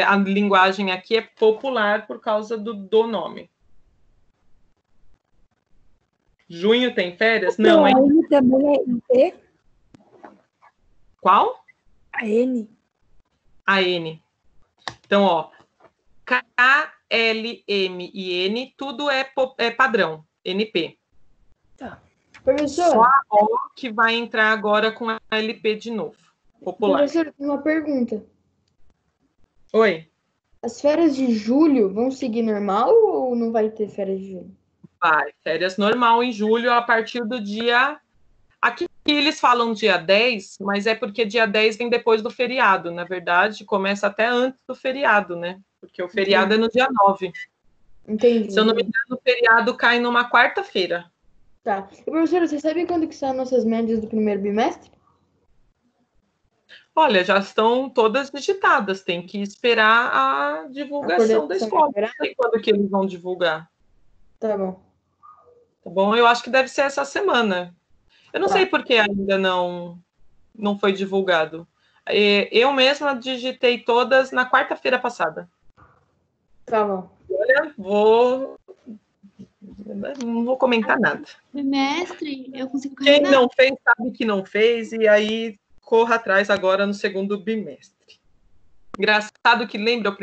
A: a linguagem aqui é popular por causa do nome. Junho tem férias? Não,
I: A
A: hein?
I: N também é T?
A: Qual?
I: A N.
A: A N. Então, K, L, M e N, tudo é padrão, NP.
J: Tá. Professor.
A: Só a O que vai entrar agora com a LP de novo. Popular.
J: Professor, uma pergunta.
A: Oi.
J: As férias de julho vão seguir normal ou não vai ter férias de julho?
A: Vai. Férias normal em julho a partir do dia... Aqui eles falam dia 10, mas é porque dia 10 vem depois do feriado. Na verdade, começa até antes do feriado, né? Porque o feriado é no dia 9.
J: Entendi.
A: Se eu não me engano, o feriado cai numa quarta-feira.
J: Tá. E, professora, você sabe quando que são nossas médias do primeiro bimestre?
A: Olha, já estão todas digitadas. Tem que esperar a divulgação da escola. Não sei quando que eles vão divulgar.
J: Tá bom.
A: Tá bom? Eu acho que deve ser essa semana. Eu não sei por que ainda não foi divulgado. Eu mesma digitei todas na quarta-feira passada.
J: Tá bom.
A: Olha, não vou comentar nada.
F: Bimestre, eu consigo
A: Quem
F: carregar.
A: não fez, sabe que não fez, e aí corra atrás agora no segundo bimestre. Engraçado que lembra,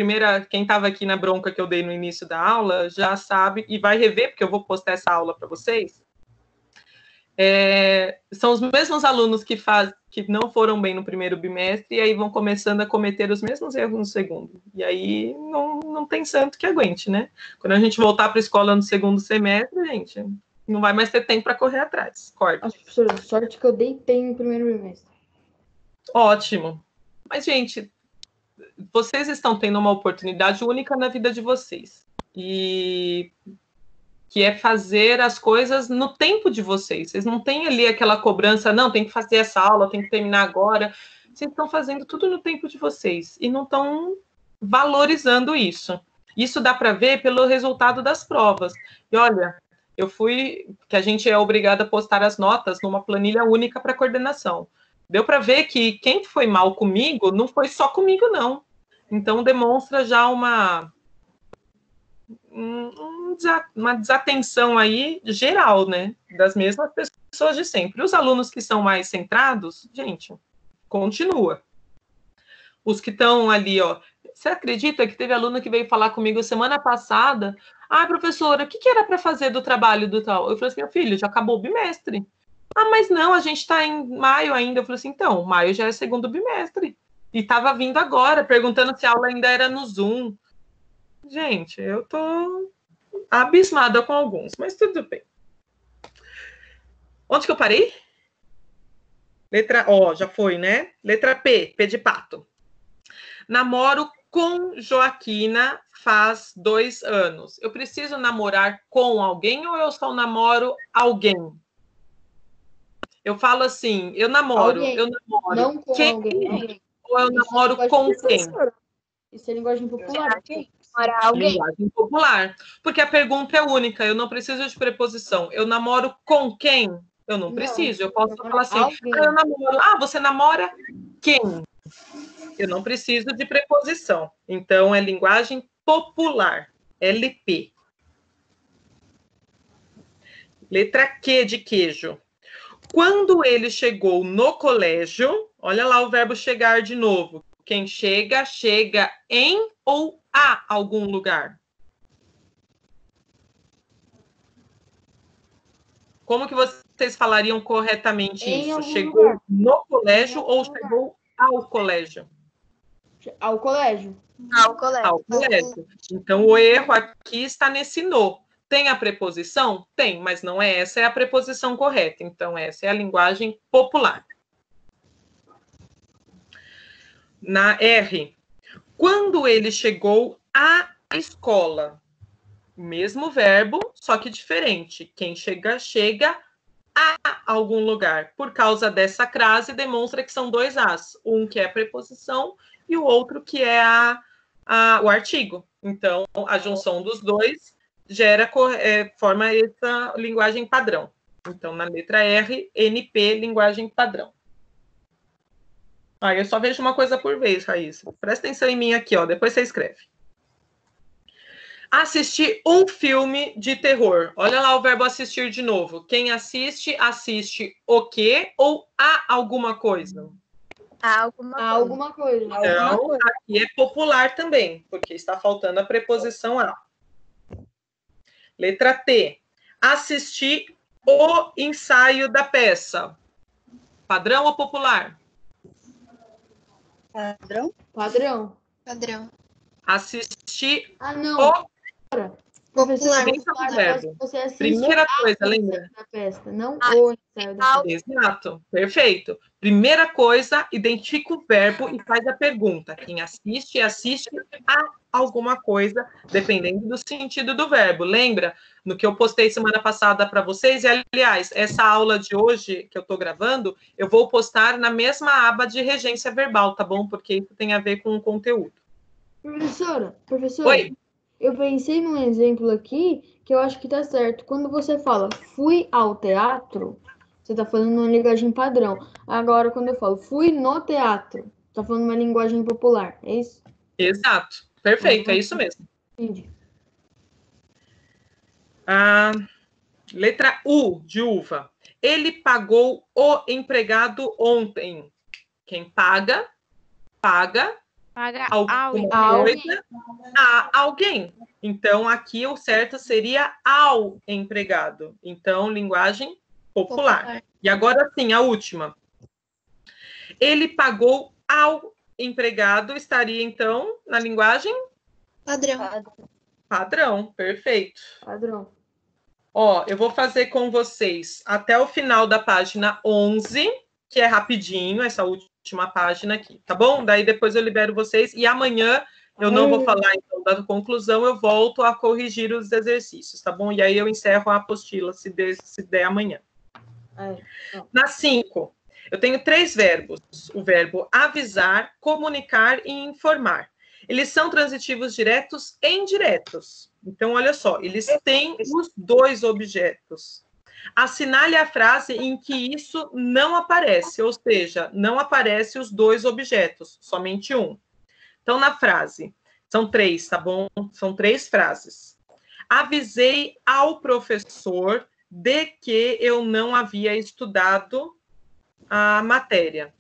A: quem estava aqui na bronca que eu dei no início da aula, já sabe, e vai rever, porque eu vou postar essa aula para vocês. São os mesmos alunos que não foram bem no primeiro bimestre e aí vão começando a cometer os mesmos erros no segundo. E aí não tem santo que aguente, né? Quando a gente voltar para a escola no segundo semestre, gente, não vai mais ter tempo para correr atrás. Corta.
J: Professora, sorte que eu deitei no primeiro bimestre.
A: Ótimo. Mas, gente, vocês estão tendo uma oportunidade única na vida de vocês. E... que é fazer as coisas no tempo de vocês. Vocês não têm ali aquela cobrança, não, tem que fazer essa aula, tem que terminar agora. Vocês estão fazendo tudo no tempo de vocês e não estão valorizando isso. Isso dá para ver pelo resultado das provas. E olha, que a gente é obrigado a postar as notas numa planilha única para coordenação. Deu para ver que quem foi mal comigo não foi só comigo, não. Então, demonstra já uma desatenção aí geral, né? Das mesmas pessoas de sempre. Os alunos que são mais centrados, gente, continua. Os que estão ali, você acredita que teve aluno que veio falar comigo semana passada? Ah, professora, o que era para fazer do trabalho do tal? Eu falei assim, meu filho, já acabou o bimestre. Ah, mas não, a gente está em maio ainda. Eu falei assim, então, maio já é segundo bimestre. E estava vindo agora, perguntando se a aula ainda era no Zoom. Gente, eu tô abismada com alguns, mas tudo bem. Onde que eu parei? Letra O, já foi, né? Letra P, P de pato. Namoro com Joaquina faz 2 anos. Eu preciso namorar com alguém ou eu só namoro alguém? Eu falo assim, eu namoro
J: não com
A: quem?
J: alguém.
A: Ou eu namoro com quem?
J: Isso é linguagem popular.
A: Linguagem popular. Porque a pergunta é única, eu não preciso de preposição. Eu namoro com quem? Eu não preciso. Eu posso falar assim, eu namoro. Ah, você namora quem? Eu não preciso de preposição. Então, é linguagem popular. LP. Letra Q de queijo. Quando ele chegou no colégio, olha lá o verbo chegar de novo. Quem chega, chega em ou a algum lugar. Como que vocês vocês falariam corretamente
J: Em
A: isso?
J: algum
A: Chegou
J: lugar.
A: no colégio
J: Em
A: ou
J: algum
A: chegou ao colégio?
J: Ao colégio.
F: Ao colégio.
A: Ao colégio. Então, o erro aqui está nesse no. Tem a preposição? Tem, mas não é essa, é a preposição correta. Então, essa é a linguagem popular. Na R, quando ele chegou à escola, mesmo verbo, só que diferente. Quem chega, chega a algum lugar. Por causa dessa crase, demonstra que são dois as. Um que é a preposição e o outro que é o artigo. Então, a junção dos dois forma essa linguagem padrão. Então, na letra R, NP, linguagem padrão. Eu só vejo uma coisa por vez, Raíssa. Presta atenção em mim aqui, ó. Depois você escreve. Assistir um filme de terror. Olha lá o verbo assistir de novo. Quem assiste, assiste o quê ou a alguma coisa?
J: Alguma coisa.
A: Então, aqui é popular também, porque está faltando a preposição a. Letra T. Assistir o ensaio da peça. Padrão ou popular?
F: Padrão?
J: Padrão.
F: Padrão.
A: Assistir
J: não.
F: Popular.
J: Você assiste
A: Primeira coisa, lembra?
J: Da festa, não o ensaio da festa.
A: Exato, perfeito. Primeira coisa, identifica o verbo e faz a pergunta. Quem assiste, assiste a alguma coisa, dependendo do sentido do verbo. Lembra no que eu postei semana passada para vocês? E, aliás, essa aula de hoje que eu estou gravando, eu vou postar na mesma aba de regência verbal, tá bom? Porque isso tem a ver com o conteúdo.
J: Professora,
A: Oi.
J: Eu pensei num exemplo aqui que eu acho que tá certo. Quando você fala fui ao teatro, você tá falando uma linguagem padrão. Agora, quando eu falo fui no teatro, tá falando uma linguagem popular. É isso?
A: Exato. Perfeito, é isso mesmo.
J: Entendi.
A: Letra U, de uva. Ele pagou o empregado ontem. Quem paga, paga alguma coisa a alguém. Então, aqui o certo seria ao empregado. Então, linguagem popular. E agora sim, a última. Ele pagou ao empregado, estaria então na linguagem?
F: Padrão.
A: Padrão, perfeito.
J: Padrão.
A: Ó, eu vou fazer com vocês até o final da página 11, que é rapidinho, essa última página aqui, tá bom? Daí depois eu libero vocês e amanhã eu não vou falar então da conclusão, eu volto a corrigir os exercícios, tá bom? E aí eu encerro a apostila, se der amanhã. Na 5, eu tenho 3 verbos. O verbo avisar, comunicar e informar. Eles são transitivos diretos e indiretos. Então, olha só, eles têm os 2 objetos. Assinale a frase em que isso não aparece, ou seja, não aparece os 2 objetos, somente um. Então, na frase, são 3, tá bom? São 3 frases. Avisei ao professor de que eu não havia estudado a matéria.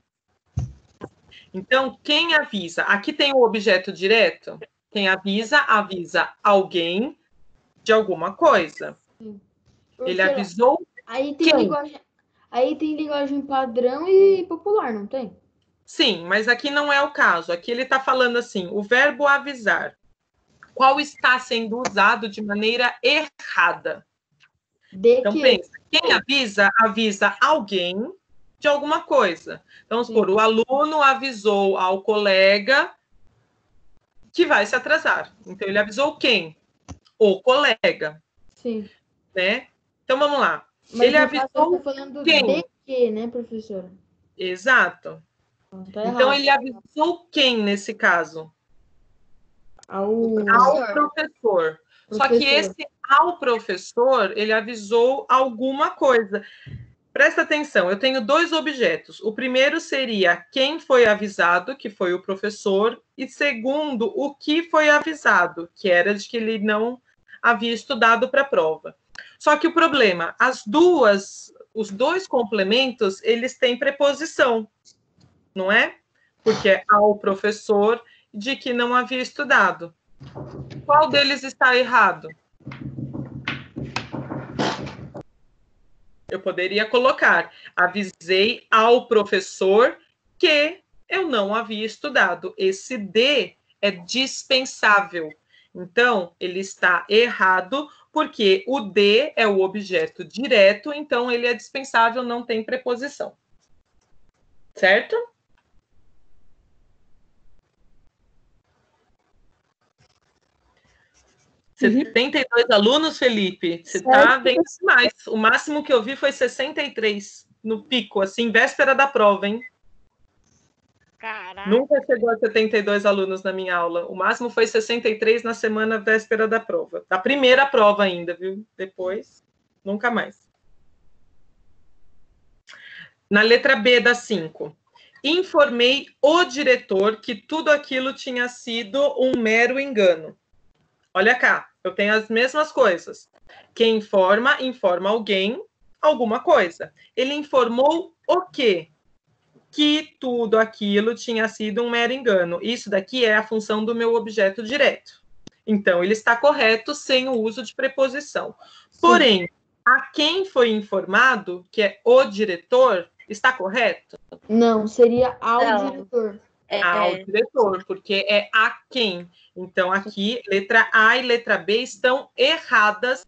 A: Então, quem avisa? Aqui tem o objeto direto. Quem avisa, avisa alguém de alguma coisa. Ele avisou
J: aí tem linguagem padrão e popular, não tem?
A: Sim, mas aqui não é o caso. Aqui ele está falando assim, o verbo avisar. Qual está sendo usado de maneira errada? Então, pensa, quem avisa, avisa alguém de alguma coisa. Então, vamos supor, o aluno avisou ao colega que vai se atrasar. Então, ele avisou quem? O colega.
J: Sim.
A: Né? Então, vamos lá.
J: Mas
A: ele avisou
J: falando
A: quem?
J: De que, né, professora?
A: Exato. Então, ele avisou quem nesse caso?
J: Ao
A: professor. Só que esse ao professor, ele avisou alguma coisa. Presta atenção, eu tenho 2 objetos. O primeiro seria quem foi avisado, que foi o professor, e segundo, o que foi avisado, que era de que ele não havia estudado para a prova. Só que o problema, os 2 complementos, eles têm preposição, não é? Porque é ao professor de que não havia estudado. Qual deles está errado? Eu poderia colocar: avisei ao professor que eu não havia estudado. Esse de é dispensável. Então, ele está errado, porque o de é o objeto direto, então ele é dispensável, não tem preposição. Certo?
I: Uhum.
A: 72 alunos, Felipe. Você está vendo mais. O máximo que eu vi foi 63 no pico, assim, véspera da prova, hein?
K: Caraca.
A: Nunca chegou a 72 alunos na minha aula. O máximo foi 63 na semana véspera da prova. Da primeira prova ainda, viu? Depois, nunca mais. Na letra B da 5. Informei o diretor que tudo aquilo tinha sido um mero engano. Olha cá, eu tenho as mesmas coisas. Quem informa, informa alguém alguma coisa. Ele informou o quê? Que tudo aquilo tinha sido um mero engano. Isso daqui é a função do meu objeto direto. Então, ele está correto sem o uso de preposição. Porém, a quem foi informado, que é o diretor, está correto?
J: Não, seria ao
F: Não.
J: diretor.
A: Ao diretor, porque é a quem. Então, aqui, letra A e letra B estão erradas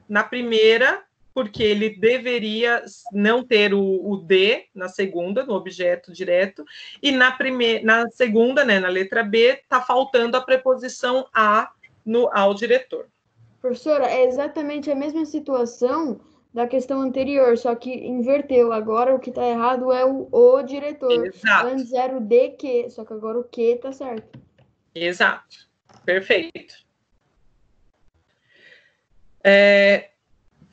A: na primeira, porque ele deveria não ter o D na segunda, no objeto direto, e na segunda, né, na letra B, está faltando a preposição a ao diretor.
J: Professora, é exatamente a mesma situação da questão anterior, só que inverteu. Agora o que está errado é o diretor.
A: Exato.
J: Antes era o de que, só que agora o que está certo.
A: Exato. Perfeito.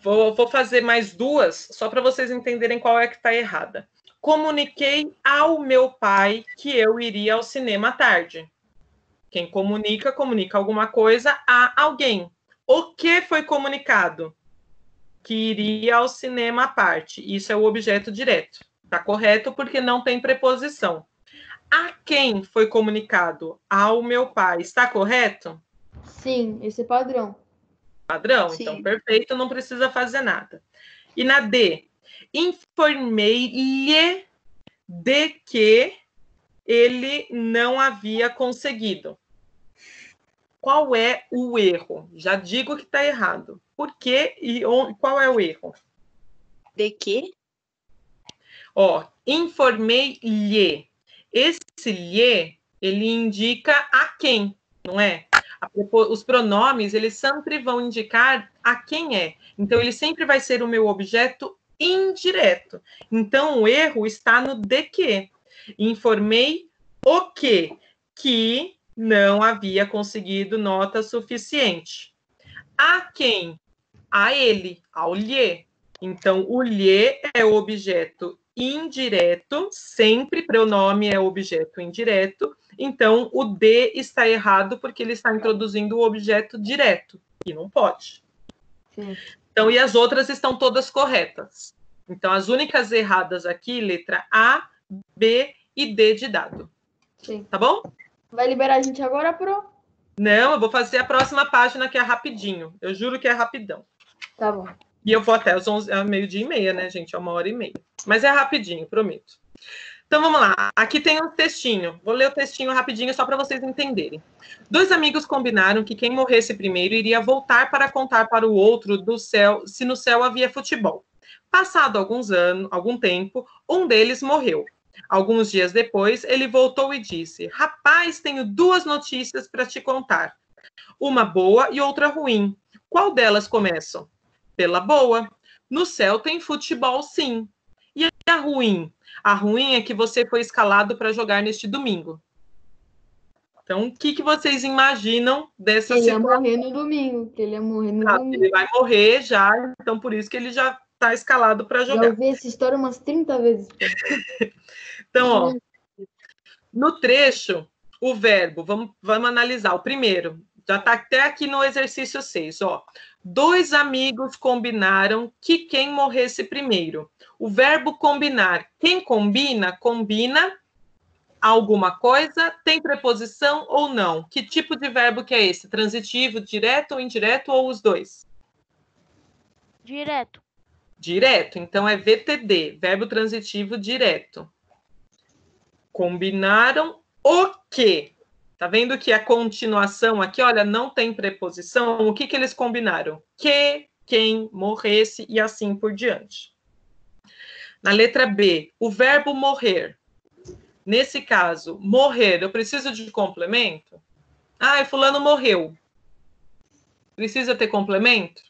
A: Vou fazer mais duas, só para vocês entenderem qual é que está errada. Comuniquei ao meu pai que eu iria ao cinema à tarde. Quem comunica, comunica alguma coisa a alguém. O que foi comunicado? Que iria ao cinema à parte. Isso é o objeto direto. Está correto porque não tem preposição. A quem foi comunicado? Ao meu pai. Está correto?
J: Sim, esse é padrão.
A: Padrão,
F: Sim.
A: então perfeito, não precisa fazer nada. E na D, informei-lhe de que ele não havia conseguido. Qual é o erro? Já digo que está errado. Por quê e qual é o erro?
F: De que?
A: Ó, informei-lhe. Esse lhe, ele indica a quem, não é? Os pronomes, eles sempre vão indicar a quem é. Então, ele sempre vai ser o meu objeto indireto. Então, o erro está no de que. Informei o quê? Que não havia conseguido nota suficiente. A quem? A ele, ao lhe. Então, o lhe é o objeto indireto, sempre pronome é objeto indireto. Então, o de está errado porque ele está introduzindo o objeto direto, e não pode.
J: Sim.
A: Então, e as outras estão todas corretas. Então, as únicas erradas aqui, letra A, B e D de dado.
J: Sim.
A: Tá bom?
J: Vai liberar a gente agora, Pro?
A: Não, eu vou fazer a próxima página, que é rapidinho. Eu juro que é rapidão.
J: Tá bom.
A: E eu vou até às meio-dia e meia, né, gente? É 1h30. Mas é rapidinho, prometo. Então, vamos lá. Aqui tem um textinho. Vou ler o textinho rapidinho, só para vocês entenderem. 2 amigos combinaram que quem morresse primeiro iria voltar para contar para o outro do céu, se no céu havia futebol. Passado algum tempo, um deles morreu. Alguns dias depois, ele voltou e disse: rapaz, tenho 2 notícias para te contar. Uma boa e outra ruim. Qual delas começam? Pela boa. No céu tem futebol, sim. E a ruim? A ruim é que você foi escalado para jogar neste domingo. Então, o que vocês imaginam dessa
J: Ele ia
A: situação?
J: morrer no domingo. Ele ia morrer no domingo.
A: Ele vai morrer já, então por isso que ele já está escalado para jogar.
J: Já ouvi essa história umas 30 vezes.
A: Então, ó, no trecho, o verbo, vamos analisar. O primeiro, já está até aqui no exercício 6, ó. 2 amigos combinaram que quem morresse primeiro. O verbo combinar, quem combina, combina alguma coisa, tem preposição ou não? Que tipo de verbo que é esse? Transitivo, direto ou indireto ou os dois?
K: Direto.
A: Direto. Então, é VTD, verbo transitivo direto. Combinaram o quê? Tá vendo que a continuação aqui, olha, não tem preposição. O que que eles combinaram? Que quem morresse e assim por diante. Na letra B, o verbo morrer. Nesse caso, morrer, eu preciso de complemento? Ah, fulano morreu. Precisa ter complemento?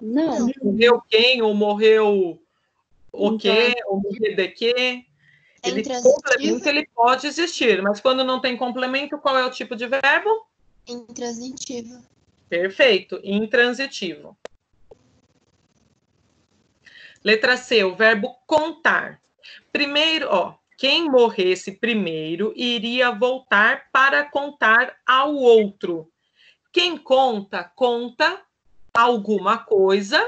F: Não.
A: Morreu quem? Ou morreu o quê? Ou morrer de quê? Complemento ele pode existir, mas quando não tem complemento, qual é o tipo de verbo?
H: Intransitivo.
A: Perfeito, intransitivo. Letra C, o verbo contar. Primeiro, ó, quem morresse primeiro iria voltar para contar ao outro. Quem conta, conta alguma coisa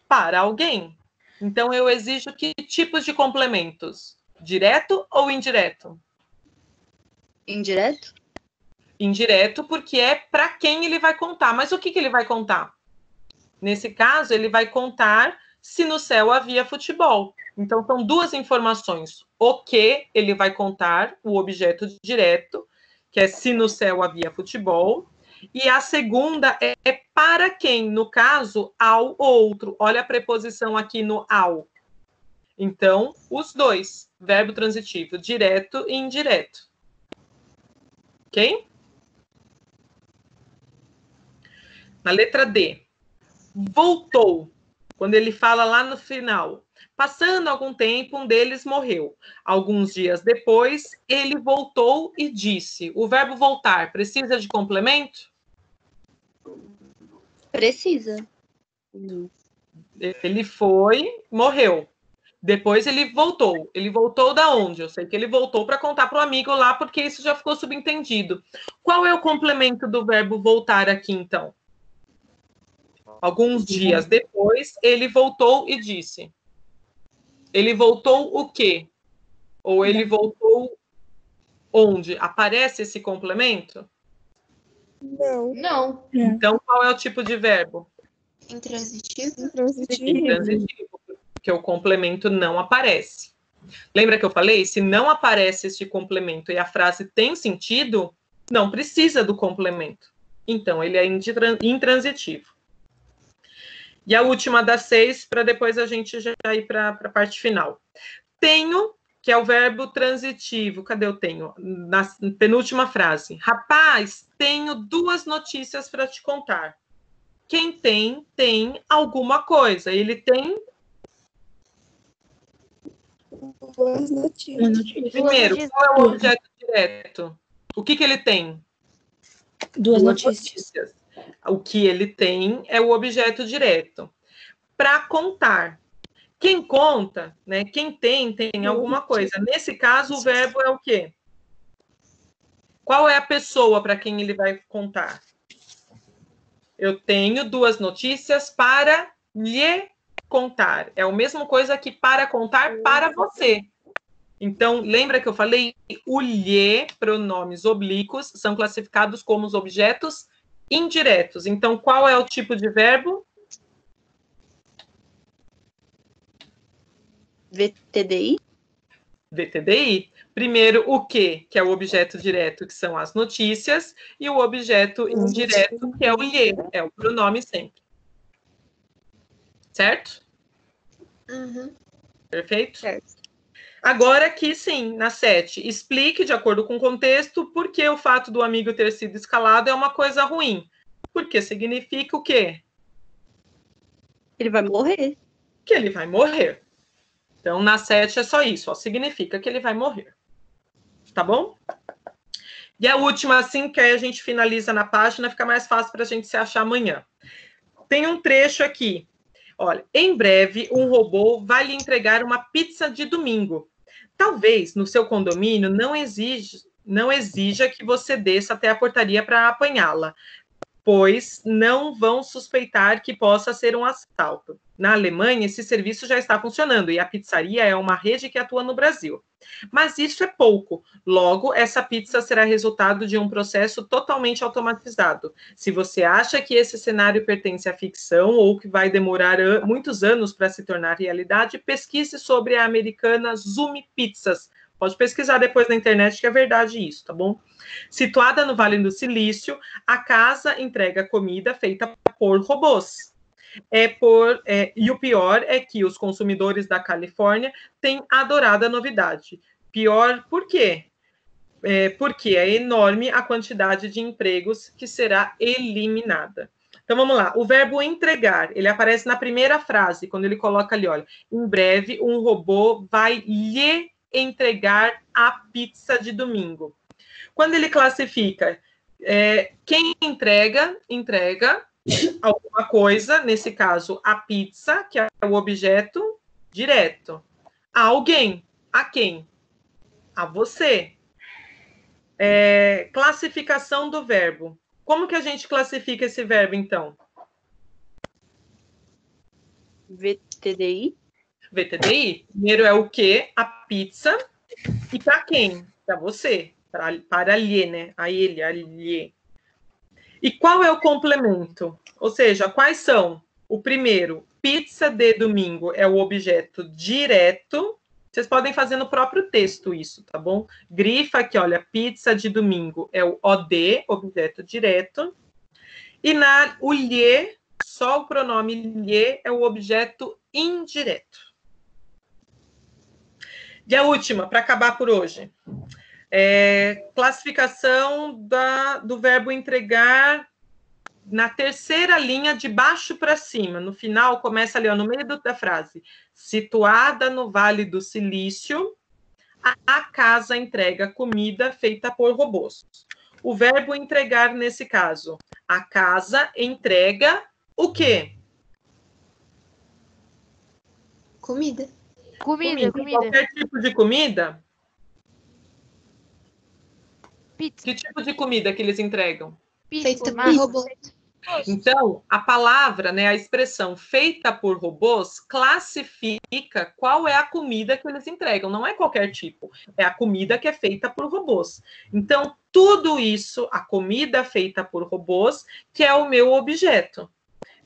A: para alguém. Então, eu exijo que tipos de complementos? Direto ou indireto?
F: Indireto?
A: Indireto, porque é para quem ele vai contar. Mas o que que ele vai contar? Nesse caso, ele vai contar se no céu havia futebol. Então, são duas informações. O que ele vai contar, o objeto direto, que é se no céu havia futebol. E a segunda é para quem, no caso, ao outro. Olha a preposição aqui no ao. Então, os dois, verbo transitivo, direto e indireto. Ok? Na letra D, voltou. Quando ele fala lá no final, passando algum tempo, um deles morreu. Alguns dias depois, ele voltou e disse. O verbo voltar precisa de complemento?
F: Precisa.
A: Ele foi, morreu. Depois ele voltou. Ele voltou da onde? Eu sei que ele voltou para contar para o amigo lá, porque isso já ficou subentendido. Qual é o complemento do verbo voltar aqui, então? Alguns dias depois, ele voltou e disse. Ele voltou o quê? Ou ele voltou onde? Aparece esse complemento?
B: Não.
J: Não.
A: Então, qual é o tipo de verbo?
H: Intransitivo.
A: Intransitivo, porque o complemento não aparece. Lembra que eu falei? Se não aparece este complemento e a frase tem sentido, não precisa do complemento. Então, ele é intransitivo. E a última das 6, para depois a gente já ir para a parte final. Tenho, que é o verbo transitivo. Cadê eu tenho? Na penúltima frase. Rapaz, tenho 2 notícias para te contar. Quem tem, tem alguma coisa. Ele tem...
B: 2 notícias.
A: Primeiro, qual é o objeto direto? O que ele tem?
I: 2 notícias.
A: O que ele tem é o objeto direto. Para contar. Quem conta, né? Quem tem alguma coisa. Nesse caso, o verbo é o quê? Qual é a pessoa para quem ele vai contar? Eu tenho 2 notícias para lhe contar. É a mesma coisa que para contar para você. Então, lembra que eu falei? O lhe, pronomes oblíquos, são classificados como os objetos indiretos. Então, qual é o tipo de verbo?
F: VTDI?
A: VTDI. Primeiro, o que é o objeto direto, que são as notícias, e o objeto indireto, que é o lhe, é o pronome sempre. Certo?
H: Uhum.
A: Perfeito?
F: Certo.
A: Agora aqui sim, na 7, explique, de acordo com o contexto, por que o fato do amigo ter sido escalado é uma coisa ruim. Porque significa o quê?
F: Ele vai morrer.
A: Que ele vai morrer. Então, na 7 é só isso, ó, significa que ele vai morrer. Tá bom? E a última, assim, que aí a gente finaliza na página, fica mais fácil para a gente se achar amanhã. Tem um trecho aqui. Olha, em breve, um robô vai lhe entregar uma pizza de domingo. Talvez, no seu condomínio, não exija que você desça até a portaria para apanhá-la, pois não vão suspeitar que possa ser um assalto. Na Alemanha, esse serviço já está funcionando e a pizzaria é uma rede que atua no Brasil. Mas isso é pouco. Logo, essa pizza será resultado de um processo totalmente automatizado. Se você acha que esse cenário pertence à ficção ou que vai demorar muitos anos para se tornar realidade, pesquise sobre a americana Zume Pizzas. Pode pesquisar depois na internet que é verdade isso, tá bom? Situada no Vale do Silício, a casa entrega comida feita por robôs. E o pior é que os consumidores da Califórnia têm adorado a novidade. Pior por quê? Porque é enorme a quantidade de empregos que será eliminada. Então, vamos lá. O verbo entregar, ele aparece na primeira frase, quando ele coloca ali, olha, em breve um robô vai lhe entregar a pizza de domingo. Quando ele classifica, quem entrega alguma coisa, nesse caso, a pizza, que é o objeto direto. A alguém. A quem? A você. Classificação do verbo. Como que a gente classifica esse verbo, então?
F: VTDI.
A: VTDI. Primeiro é o quê? A pizza. E para quem? Para você. Para lhe, né? A ele, a lhe. E qual é o complemento? Ou seja, quais são? O primeiro, pizza de domingo é o objeto direto. Vocês podem fazer no próprio texto isso, tá bom? Grifa aqui, olha, pizza de domingo é o OD, objeto direto. E o lhe, só o pronome lhe é o objeto indireto. E a última, para acabar por hoje. Classificação do verbo entregar na terceira linha de baixo para cima. No final, começa ali, ó, no meio da frase. Situada no Vale do Silício, a casa entrega comida feita por robôs. O verbo entregar, nesse caso, a casa entrega o quê?
H: Comida.
K: Comida.
A: Qualquer tipo de comida?
K: Pizza.
A: Que tipo de comida que eles entregam?
H: Feita por robô.
A: Então, a palavra, né, a expressão feita por robôs classifica qual é a comida que eles entregam. Não é qualquer tipo, é a comida que é feita por robôs. Então, tudo isso, a comida feita por robôs, que é o meu objeto.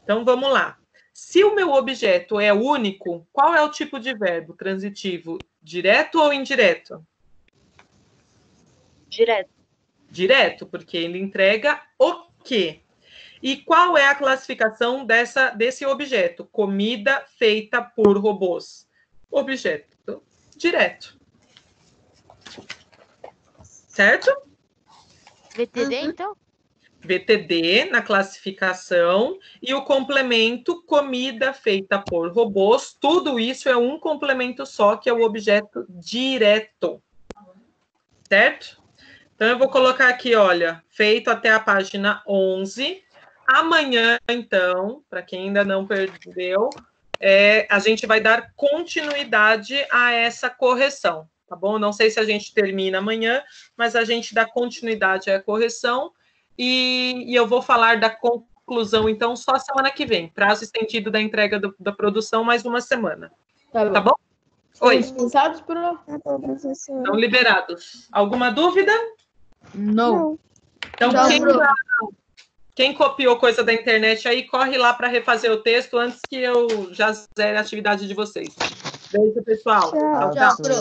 A: Então, vamos lá. Se o meu objeto é único, qual é o tipo de verbo transitivo? Direto ou indireto?
F: Direto.
A: Direto, porque ele entrega o quê? E qual é a classificação desse objeto? Comida feita por robôs. Objeto direto. Certo?
K: VTD, então?
A: VTD na classificação e o complemento comida feita por robôs. Tudo isso é um complemento só, que é o objeto direto. Certo? Então, eu vou colocar aqui, olha, feito até a página 11. Amanhã, então, para quem ainda não perdeu, a gente vai dar continuidade a essa correção, tá bom? Não sei se a gente termina amanhã, mas a gente dá continuidade à correção e eu vou falar da conclusão, então, só semana que vem. Prazo estendido da entrega da produção, mais uma semana. Tá bom? Oi.
J: Dispensados, pro?
A: Estão liberados. Alguma dúvida?
D: Não.
A: Então, quem copiou coisa da internet aí, corre lá para refazer o texto antes que eu já zere a atividade de vocês. Beijo, pessoal.
H: Tchau, Pro.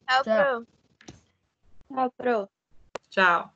J: Tchau.
H: Tchau, Pro.
A: Tchau.